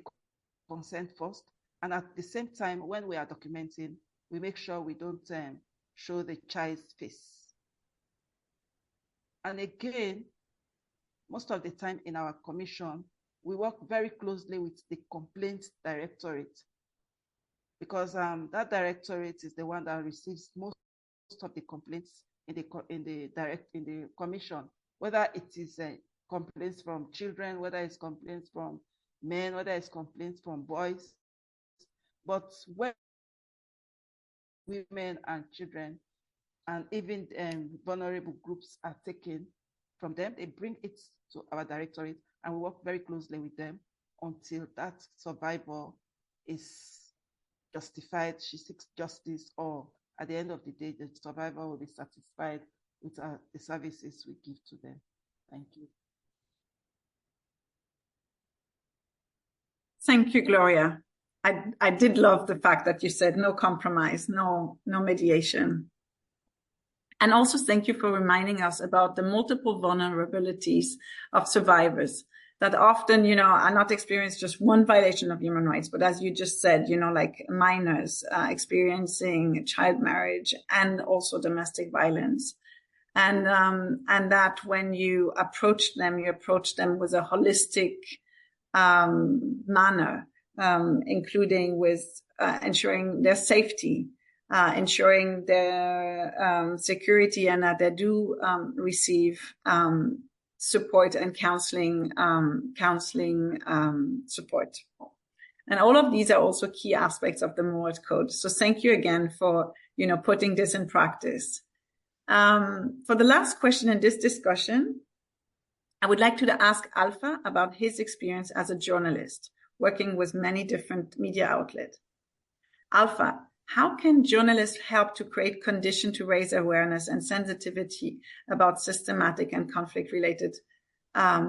consent first. And at the same time, when we are documenting, we make sure we don't show the child's face. And again, most of the time in our commission, we work very closely with the complaints directorate, because that directorate is the one that receives most of the complaints in the commission, whether it is complaints from children, whether it's complaints from men, whether it's complaints from boys. But when women and children and even vulnerable groups are taken from them, they bring it to our directorate, and we work very closely with them until that survivor is justified, she seeks justice, or at the end of the day, the survivor will be satisfied with the services we give to them. Thank you. Thank you, Gloria. I did love the fact that you said no compromise, no mediation. And also thank you for reminding us about the multiple vulnerabilities of survivors that often, are not experiencing just one violation of human rights, but as you just said, like minors experiencing child marriage and also domestic violence. And that when you approach them with a holistic manner, including with ensuring their safety, ensuring their security, and that they do receive support and counseling support. And all of these are also key aspects of the Murad Code. So thank you again for putting this in practice. For the last question in this discussion, I would like to ask Alpha about his experience as a journalist, working with many different media outlets. Alpha, How can journalists help to create conditions to raise awareness and sensitivity about systematic and conflict-related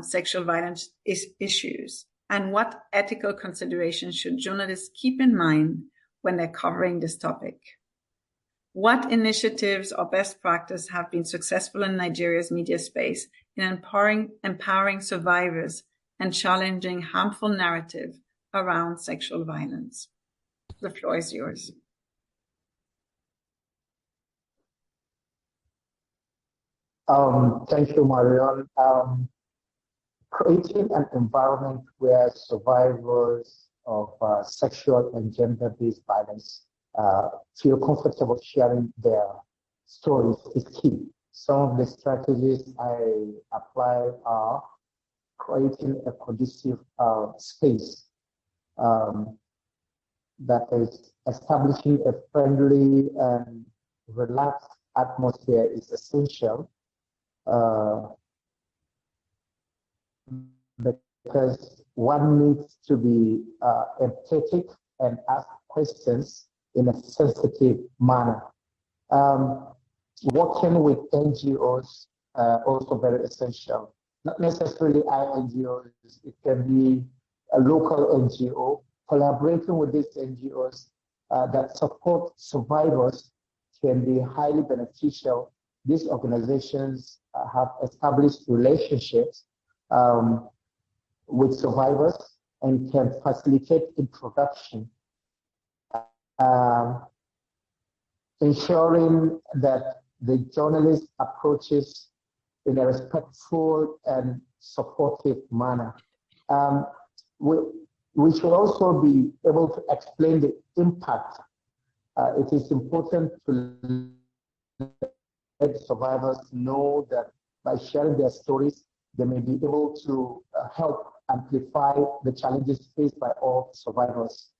sexual violence issues? And what ethical considerations should journalists keep in mind when they're covering this topic? What initiatives or best practice have been successful in Nigeria's media space in empowering survivors and challenging harmful narrative around sexual violence? The floor is yours. Thank you, Marion. Creating an environment where survivors of sexual and gender-based violence feel comfortable sharing their stories is key. Some of the strategies I apply are creating a conducive space, that is establishing a friendly and relaxed atmosphere is essential. Because one needs to be empathetic and ask questions in a sensitive manner. Working with NGOs also very essential. Not necessarily NGOs, it can be a local NGO. Collaborating with these NGOs that support survivors can be highly beneficial. These organizations have established relationships with survivors and can facilitate introduction, ensuring that the journalist approaches in a respectful and supportive manner. We should also be able to explain the impact. It is important to let survivors know that by sharing their stories, they may be able to help amplify the challenges faced by all survivors.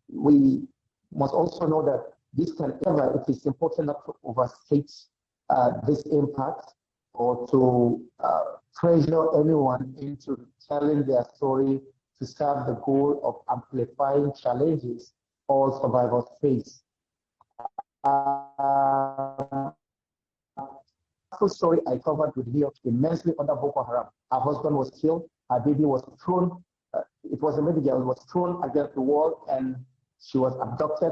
We must also know that it is important not to overstate this impact or to pressure anyone into telling their story to serve the goal of amplifying challenges all survivors face. Story I covered with Leo immensely under Boko Haram. Her husband was killed, her baby was thrown, it was a baby girl, was thrown against the wall and she was abducted.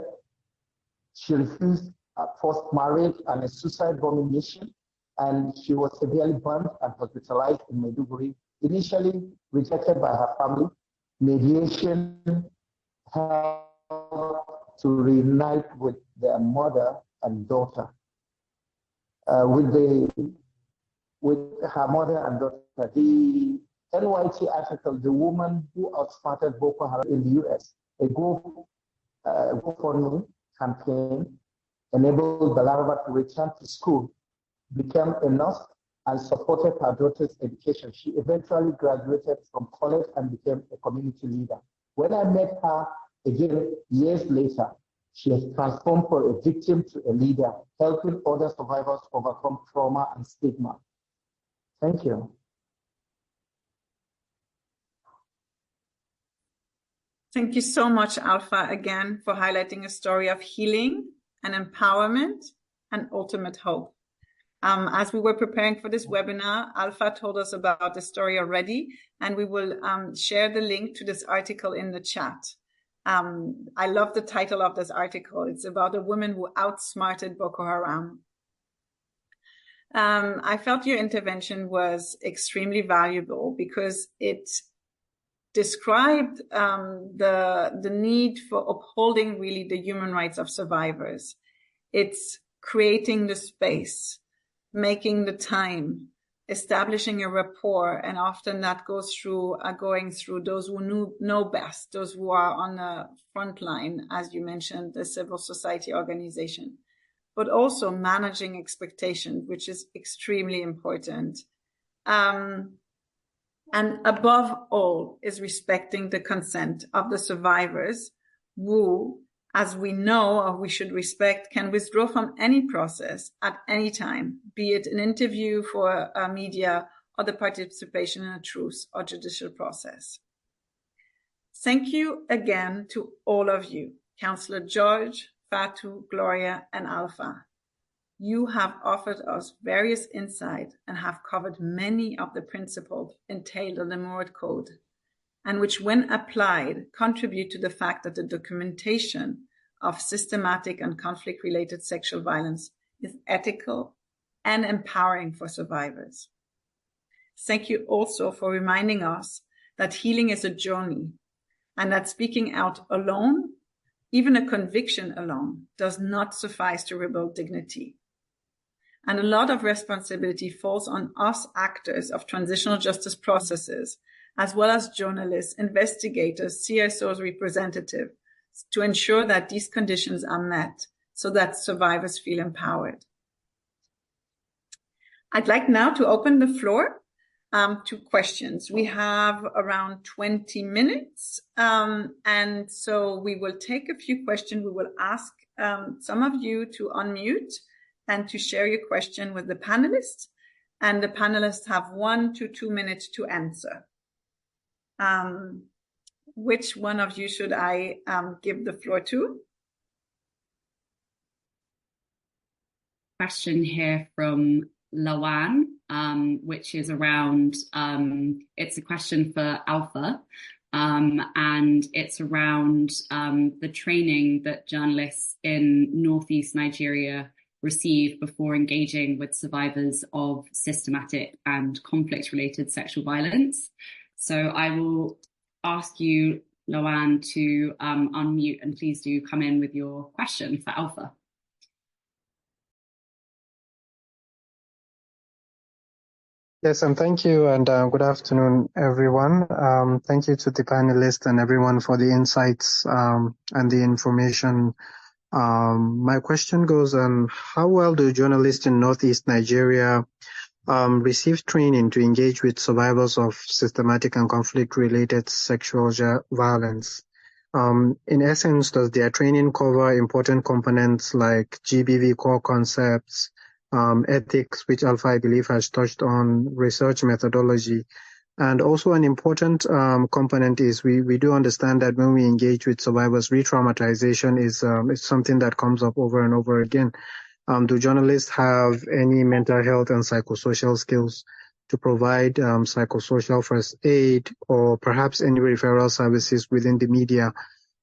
She refused forced marriage and a suicide bombing mission, and she was severely burned and hospitalized in Maiduguri. Initially rejected by her family, mediation helped to reunite with their mother and daughter. With her mother and daughter, the NYT article, the woman who outsmarted Boko Haram in the US, a GoFundMe campaign enabled Balaraba to return to school, became a nurse, and supported her daughter's education. She eventually graduated from college and became a community leader. When I met her again years later, she has transformed from a victim to a leader, helping other survivors overcome trauma and stigma. Thank you. Thank you so much, Alpha, again, for highlighting a story of healing and empowerment and ultimate hope. As we were preparing for this webinar, Alpha told us about the story already, and we will share the link to this article in the chat. I love the title of this article. It's about a woman who outsmarted Boko Haram. I felt your intervention was extremely valuable because it described the need for upholding really the human rights of survivors. It's creating the space, making the time, establishing a rapport, and often that goes through going through those who know best, those who are on the front line, as you mentioned, the civil society organization, but also managing expectations, which is extremely important. And above all is respecting the consent of the survivors who, as we know or we should respect, can withdraw from any process at any time, be it an interview for media or the participation in a truce or judicial process. Thank you again to all of you, Councillor George, Fatu, Gloria, and Alpha. You have offered us various insight and have covered many of the principles entailed in the Murad Code, and which, when applied, contribute to the fact that the documentation of systematic and conflict-related sexual violence is ethical and empowering for survivors. Thank you also for reminding us that healing is a journey, and that speaking out alone, even a conviction alone, does not suffice to rebuild dignity. And a lot of responsibility falls on us actors of transitional justice processes, as well as journalists, investigators, CSOs, representatives, to ensure that these conditions are met so that survivors feel empowered. I'd like now to open the floor to questions. We have around 20 minutes, and so we will take a few questions. We will ask some of you to unmute and to share your question with the panelists, and the panelists have 1 to 2 minutes to answer. Which one of you should I give the floor to? Question here from Lawan, which is around, it's a question for Alpha, and it's around the training that journalists in Northeast Nigeria receive before engaging with survivors of systematic and conflict-related sexual violence. So I will ask you, Lawan, to unmute, and please do come in with your question for Alpha. Yes, and thank you, and good afternoon, everyone. Thank you to the panelists and everyone for the insights and the information. My question goes on, how well do journalists in Northeast Nigeria receive training to engage with survivors of systematic and conflict-related sexual violence? In essence, does their training cover important components like GBV core concepts, ethics, which Alpha, I believe, has touched on, research methodology? And also an important component is we do understand that when we engage with survivors, re-traumatization is something that comes up over and over again. Do journalists have any mental health and psychosocial skills to provide psychosocial first aid, or perhaps any referral services within the media?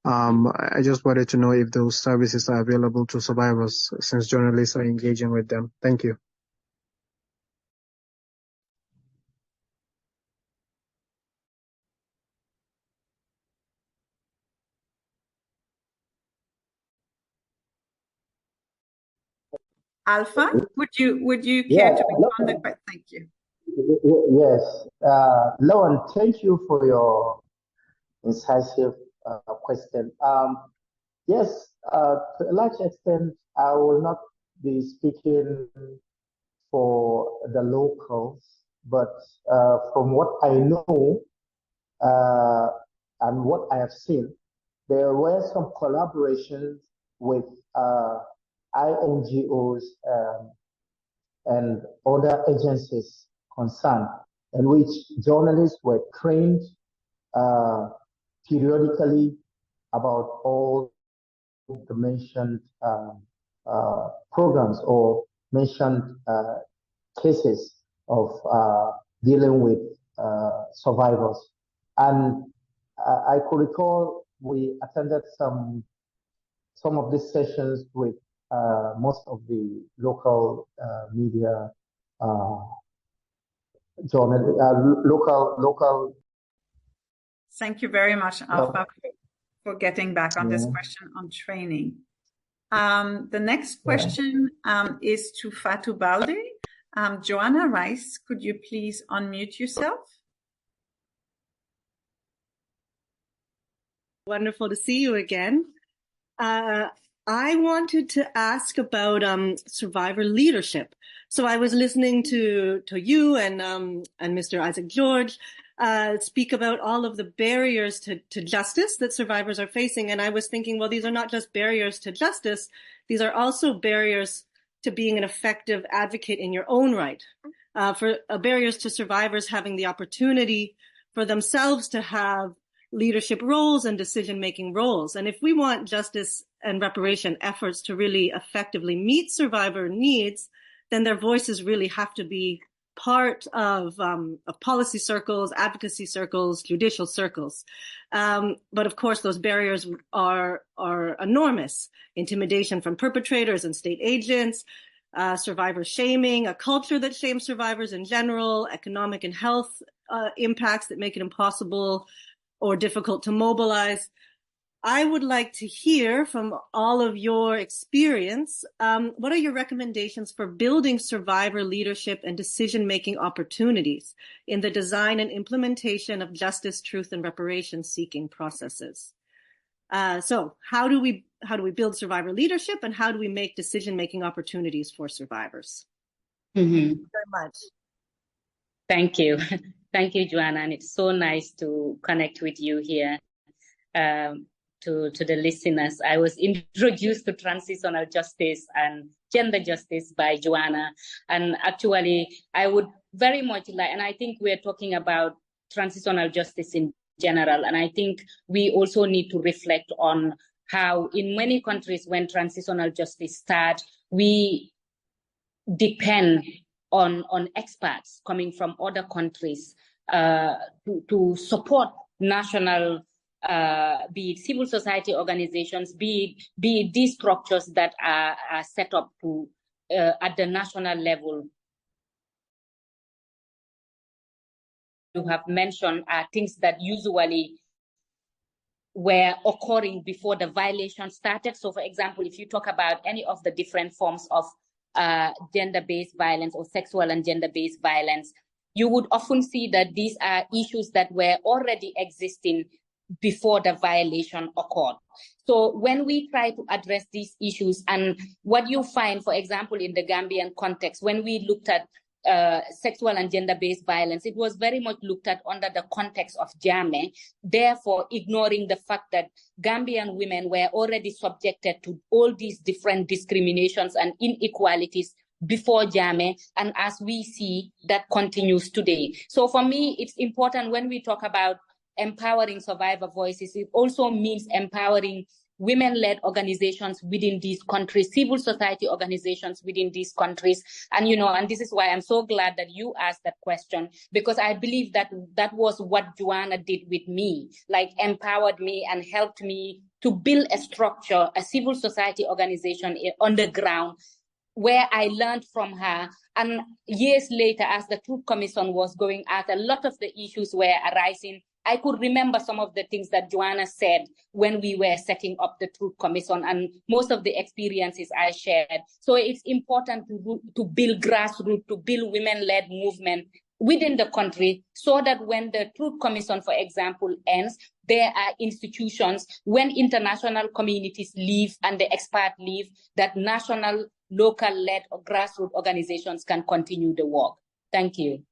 I just wanted to know if those services are available to survivors, since journalists are engaging with them. Thank you. Alpha, would you care to respond? Thank you. Yes, Lauren, thank you for your incisive question. Yes, to a large extent, I will not be speaking for the locals, but from what I know and what I have seen, there were some collaborations with INGOs and other agencies concerned, in which journalists were trained periodically about all the mentioned programs or mentioned cases of dealing with survivors. And I could recall we attended some of these sessions with most of the local media, local. Thank you very much, Alpha, for getting back on this question on training. The next question is to Fatou Balde. Joanna Rice, could you please unmute yourself? Wonderful to see you again. I wanted to ask about survivor leadership. So I was listening to you and Mr. Isaac George speak about all of the barriers to justice that survivors are facing. And I was thinking, well, these are not just barriers to justice. These are also barriers to being an effective advocate in your own right, for barriers to survivors having the opportunity for themselves to have leadership roles and decision-making roles. And if we want justice and reparation efforts to really effectively meet survivor needs, then their voices really have to be part of policy circles, advocacy circles, judicial circles. But of course, those barriers are enormous. Intimidation from perpetrators and state agents, survivor shaming, a culture that shames survivors in general, economic and health impacts that make it impossible or difficult to mobilize. I would like to hear from all of your experience. What are your recommendations for building survivor leadership and decision-making opportunities in the design and implementation of justice, truth, and reparation-seeking processes? So how do we build survivor leadership, and how do we make decision-making opportunities for survivors? Mm-hmm. Thank you very much. Thank you. Thank you, Joanna. And it's so nice to connect with you here. To the listeners, I was introduced to transitional justice and gender justice by Joanna. And actually, I would very much like, and I think we're talking about transitional justice in general. And I think we also need to reflect on how in many countries when transitional justice starts, we depend on experts coming from other countries to support national be it civil society organizations, be it these structures that are set up to at the national level. You have mentioned things that usually were occurring before the violation started. So, for example, if you talk about any of the different forms of gender-based violence or sexual and gender-based violence, you would often see that these are issues that were already existing before the violation occurred. So when we try to address these issues, and what you find, for example, in the Gambian context, when we looked at sexual and gender-based violence, it was very much looked at under the context of Jammeh, therefore ignoring the fact that Gambian women were already subjected to all these different discriminations and inequalities before Jammeh, and as we see, that continues today. So for me, it's important when we talk about empowering survivor voices, it also means empowering women-led organizations within these countries, civil society organizations within these countries. And, and this is why I'm so glad that you asked that question, because I believe that that was what Joanna did with me, like empowered me and helped me to build a structure, a civil society organization on the ground, where I learned from her. And years later, as the Truth Commission was going out, a lot of the issues were arising. I could remember some of the things that Joanna said when we were setting up the Truth Commission and most of the experiences I shared. So it's important to build grassroots, to build women-led movement within the country so that when the Truth Commission, for example, ends, there are institutions, when international communities leave and the experts leave, that national, local-led or grassroots organizations can continue the work. Thank you.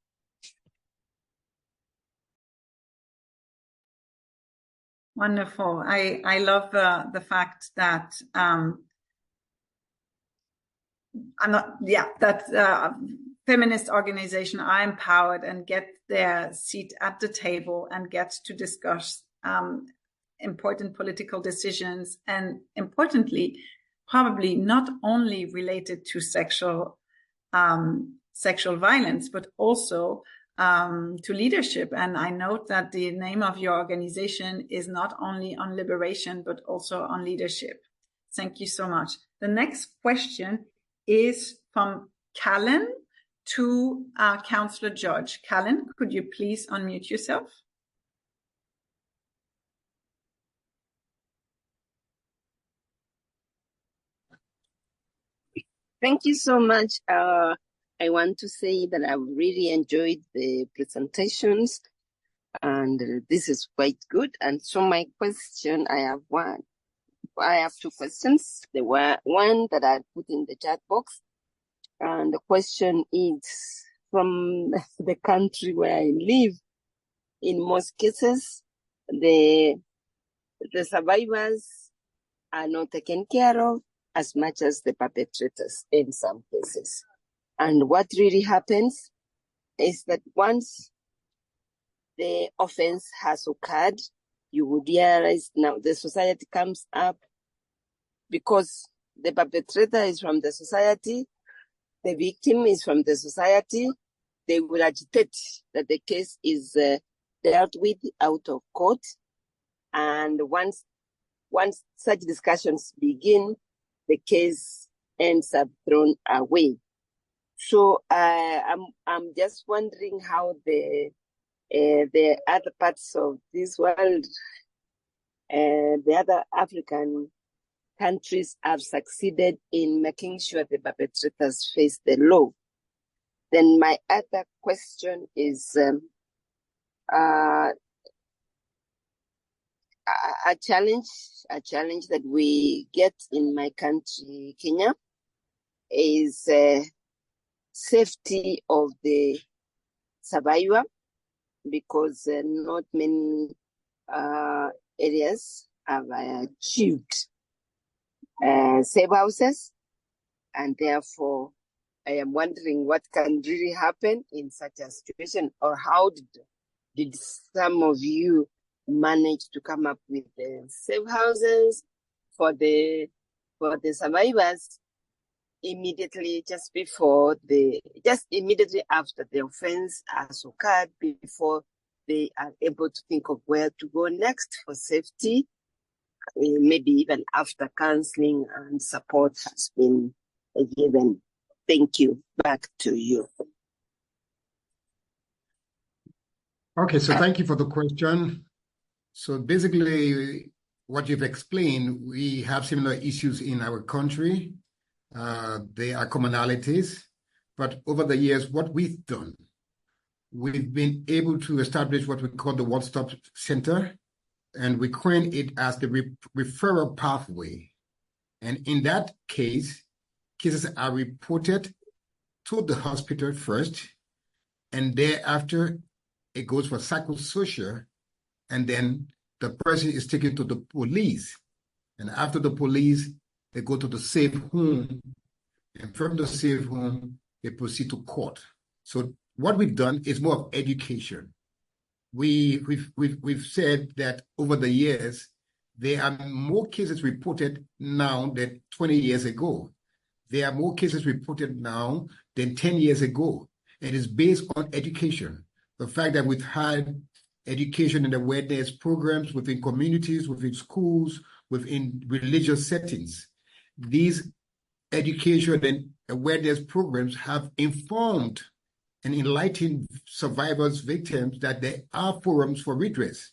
Wonderful. I love the fact that feminist organizations are empowered and get their seat at the table and get to discuss important political decisions, and importantly, probably not only related to sexual violence, but also to leadership. And I note that the name of your organization is not only on liberation, but also on leadership. Thank you so much. The next question is from Callan to Councillor George. Callan, could you please unmute yourself? Thank you so much. I want to say that I really enjoyed the presentations, and this is quite good. And so my question, I have two questions. There were one that I put in the chat box, and the question is, from the country where I live, in most cases, the survivors are not taken care of as much as the perpetrators in some cases. And what really happens is that once the offense has occurred, you would realize now the society comes up because the perpetrator is from the society, the victim is from the society, they will agitate that the case is dealt with out of court. And once such discussions begin, the case ends up thrown away. So I'm just wondering how the other parts of this world, the other African countries have succeeded in making sure the perpetrators face the law. Then my other question is a challenge that we get in my country, Kenya, is safety of the survivor, because not many areas have achieved safe houses, and therefore I am wondering what can really happen in such a situation, or how did some of you manage to come up with safe houses for the survivors immediately immediately after the offense has occurred, before they are able to think of where to go next for safety, maybe even after counseling and support has been given. Thank you. Back to you. Okay, so thank you for the question. So basically, what you've explained, we have similar issues in our country. There are commonalities, but over the years, what we've done, we've been able to establish what we call the one-stop center, and we coin it as the referral pathway. And in that case, cases are reported to the hospital first, and thereafter it goes for psychosocial, and then the person is taken to the police. And after the police, they go to the safe home, and from the safe home, they proceed to court. So what we've done is more of education. We've said that over the years, there are more cases reported now than 20 years ago. There are more cases reported now than 10 years ago. It is based on education. The fact that we've had education and awareness programs within communities, within schools, within religious settings. These education and awareness programs have informed and enlightened survivors, victims, that there are forums for redress.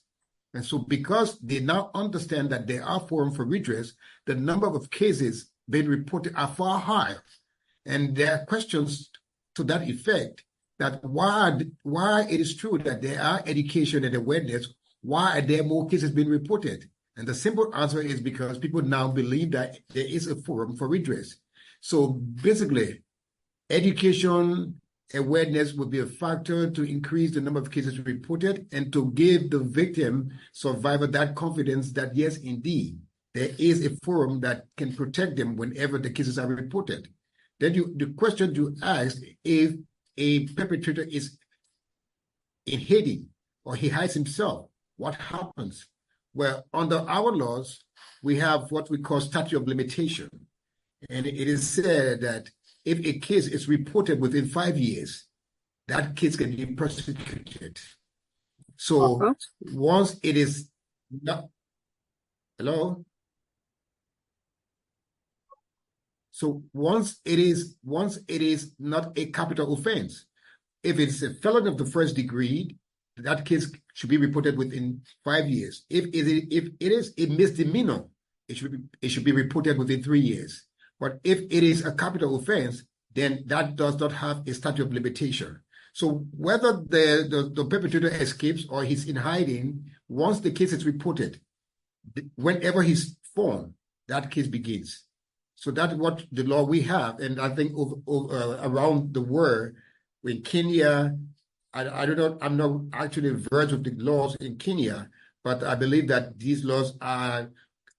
And so because they now understand that there are forums for redress, the number of cases being reported are far higher. And there are questions to that effect, that why it is true that there are education and awareness, why are there more cases being reported? And the simple answer is because people now believe that there is a forum for redress. So basically, education, awareness would be a factor to increase the number of cases reported and to give the victim, survivor, that confidence that yes, indeed, there is a forum that can protect them whenever the cases are reported. Then the question you asked, if a perpetrator is in hiding or he hides himself, what happens? Well, under our laws, we have what we call statute of limitation. And it is said that if a case is reported within 5 years, that case can be prosecuted. So once it is not, hello? So once it is not a capital offense, if it's a felony of the first degree, that case should be reported within 5 years. If it is a misdemeanor, it should be reported within 3 years. But if it is a capital offense, then that does not have a statute of limitation. So whether the perpetrator escapes or he's in hiding, once the case is reported, whenever he's found, that case begins. So that's what the law we have. And I think around the world, in Kenya, I don't know, I'm not actually versed with the laws in Kenya, but I believe that these laws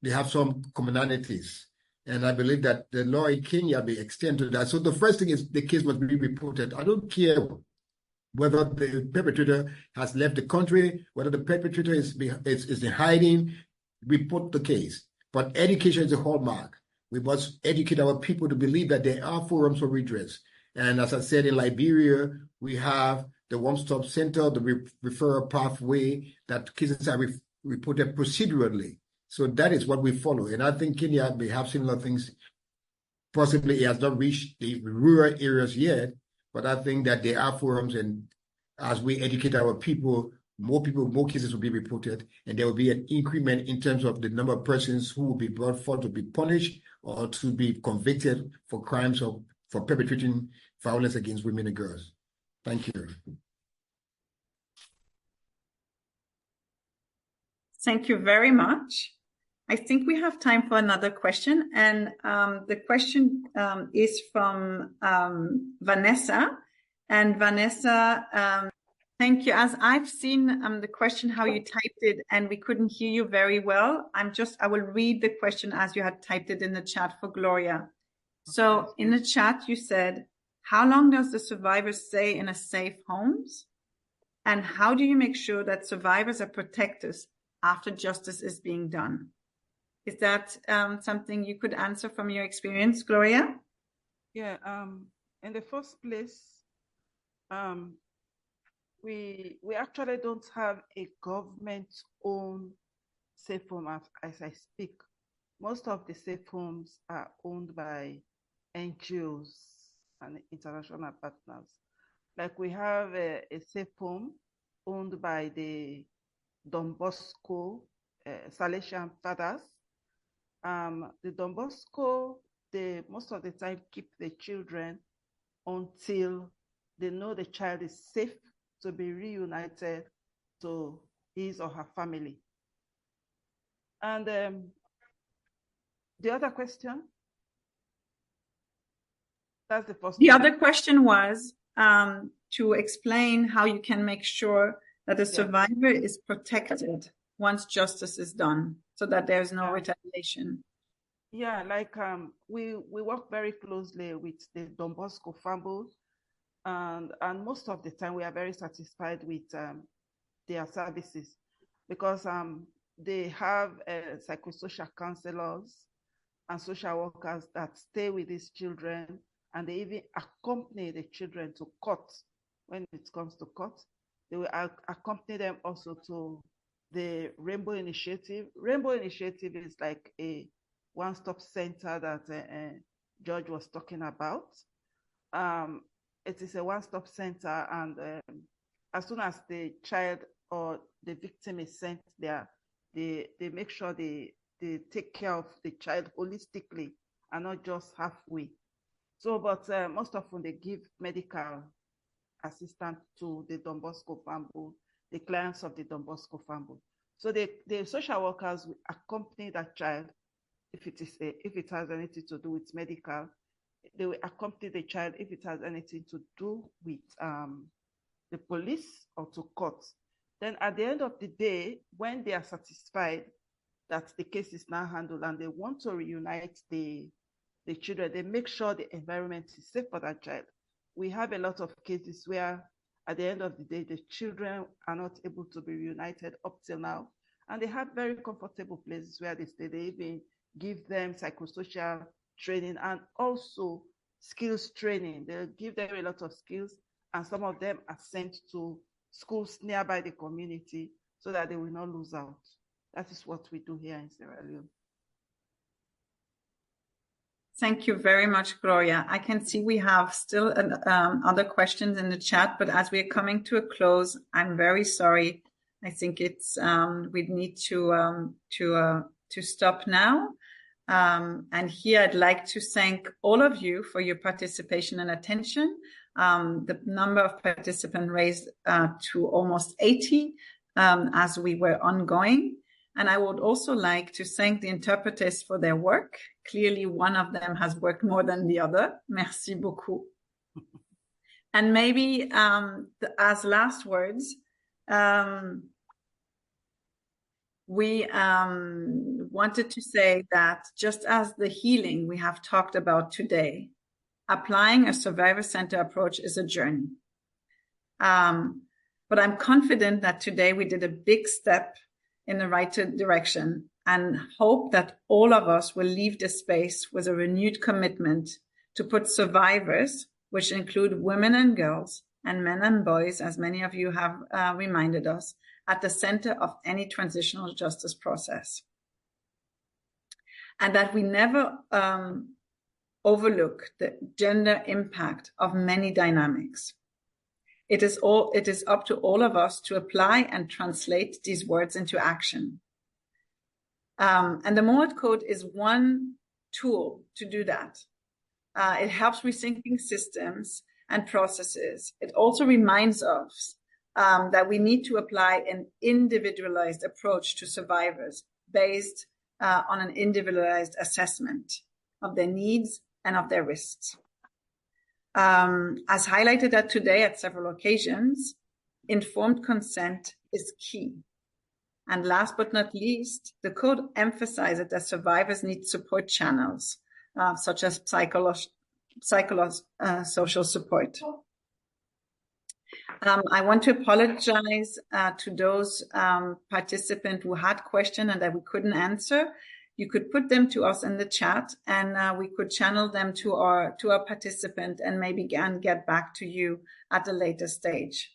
they have some commonalities. And I believe that the law in Kenya may extend to that. So the first thing is the case must be reported. I don't care whether the perpetrator has left the country, whether the perpetrator is in hiding, report the case. But education is a hallmark. We must educate our people to believe that there are forums for redress. And as I said, in Liberia, we have the one-stop center, the referral pathway, that cases are reported procedurally. So that is what we follow. And I think Kenya may have similar things. Possibly it has not reached the rural areas yet, but I think that there are forums, and as we educate our people, more cases will be reported, and there will be an increment in terms of the number of persons who will be brought forward to be punished or to be convicted for crimes for perpetrating violence against women and girls. Thank you. Thank you very much. I think we have time for another question, and the question is from Vanessa. And Vanessa, thank you. As I've seen the question, how you typed it, and we couldn't hear you very well. I will read the question as you had typed it in the chat for Gloria. So in the chat, you said, how long does the survivor stay in a safe homes? And how do you make sure that survivors are protected after justice is being done? Is that something you could answer from your experience, Gloria? Yeah, in the first place, we actually don't have a government-owned safe home as I speak. Most of the safe homes are owned by NGOs and international partners. Like we have a safe home owned by the Don Bosco Salesian Fathers. The Don Bosco, they most of the time keep the children until they know the child is safe to be reunited to his or her family. And the other question? That's the first one. The other question was to explain how you can make sure that the survivor is protected once justice is done, so that there's no retaliation. Yeah, like we work very closely with the Don Bosco family, and most of the time we are very satisfied with their services, because they have psychosocial counselors and social workers that stay with these children, and they even accompany the children to court when it comes to court. They will accompany them also to the Rainbow Initiative. Rainbow Initiative is like a one-stop center that George was talking about. It is a one-stop center, and as soon as the child or the victim is sent there, they make sure they take care of the child holistically and not just halfway. So, but most often they give medical assistance to the Don Bosco family, the clients of the Don Bosco family. So the social workers will accompany that child if it has anything to do with medical. They will accompany the child if it has anything to do with the police or to court. Then at the end of the day, when they are satisfied that the case is now handled and they want to reunite the children, they make sure the environment is safe for that child. We have a lot of cases where at the end of the day, the children are not able to be reunited up till now. And they have very comfortable places where they stay. They even give them psychosocial training and also skills training. They'll give them a lot of skills, and some of them are sent to schools nearby the community so that they will not lose out. That is what we do here in Sierra Leone. Thank you very much, Gloria. I can see we have still other questions in the chat, but as we're coming to a close, I'm very sorry. I think it's we need to stop now. And here I'd like to thank all of you for your participation and attention. The number of participants raised to almost 80 as we were ongoing. And I would also like to thank the interpreters for their work. Clearly, one of them has worked more than the other. Merci beaucoup. And maybe as last words, we wanted to say that just as the healing we have talked about today, applying a survivor-centered approach is a journey. But I'm confident that today we did a big step in the right direction. and hope that all of us will leave this space with a renewed commitment to put survivors, which include women and girls and men and boys, as many of you have reminded us, at the center of any transitional justice process. And that we never overlook the gender impact of many dynamics. It is up to all of us to apply and translate these words into action. And the Murad Code is one tool to do that. It helps rethinking systems and processes. It also reminds us that we need to apply an individualized approach to survivors based on an individualized assessment of their needs and of their risks. As highlighted today at several occasions, informed consent is key. And last but not least, the code emphasizes that survivors need support channels, such as social support. I want to apologize to those participants who had questions and that we couldn't answer. You could put them to us in the chat, and we could channel them to our participant and maybe get back to you at a later stage.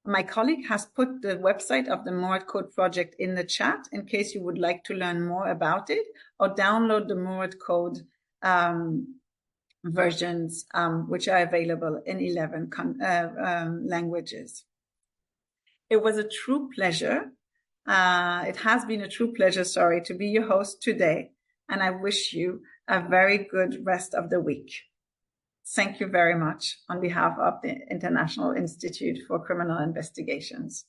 My colleague has put the website of the Murad Code project in the chat in case you would like to learn more about it or download the Murad Code versions, which are available in 11 languages. It was a true pleasure. It has been a true pleasure, to be your host today. And I wish you a very good rest of the week. Thank you very much on behalf of the International Institute for Criminal Investigations.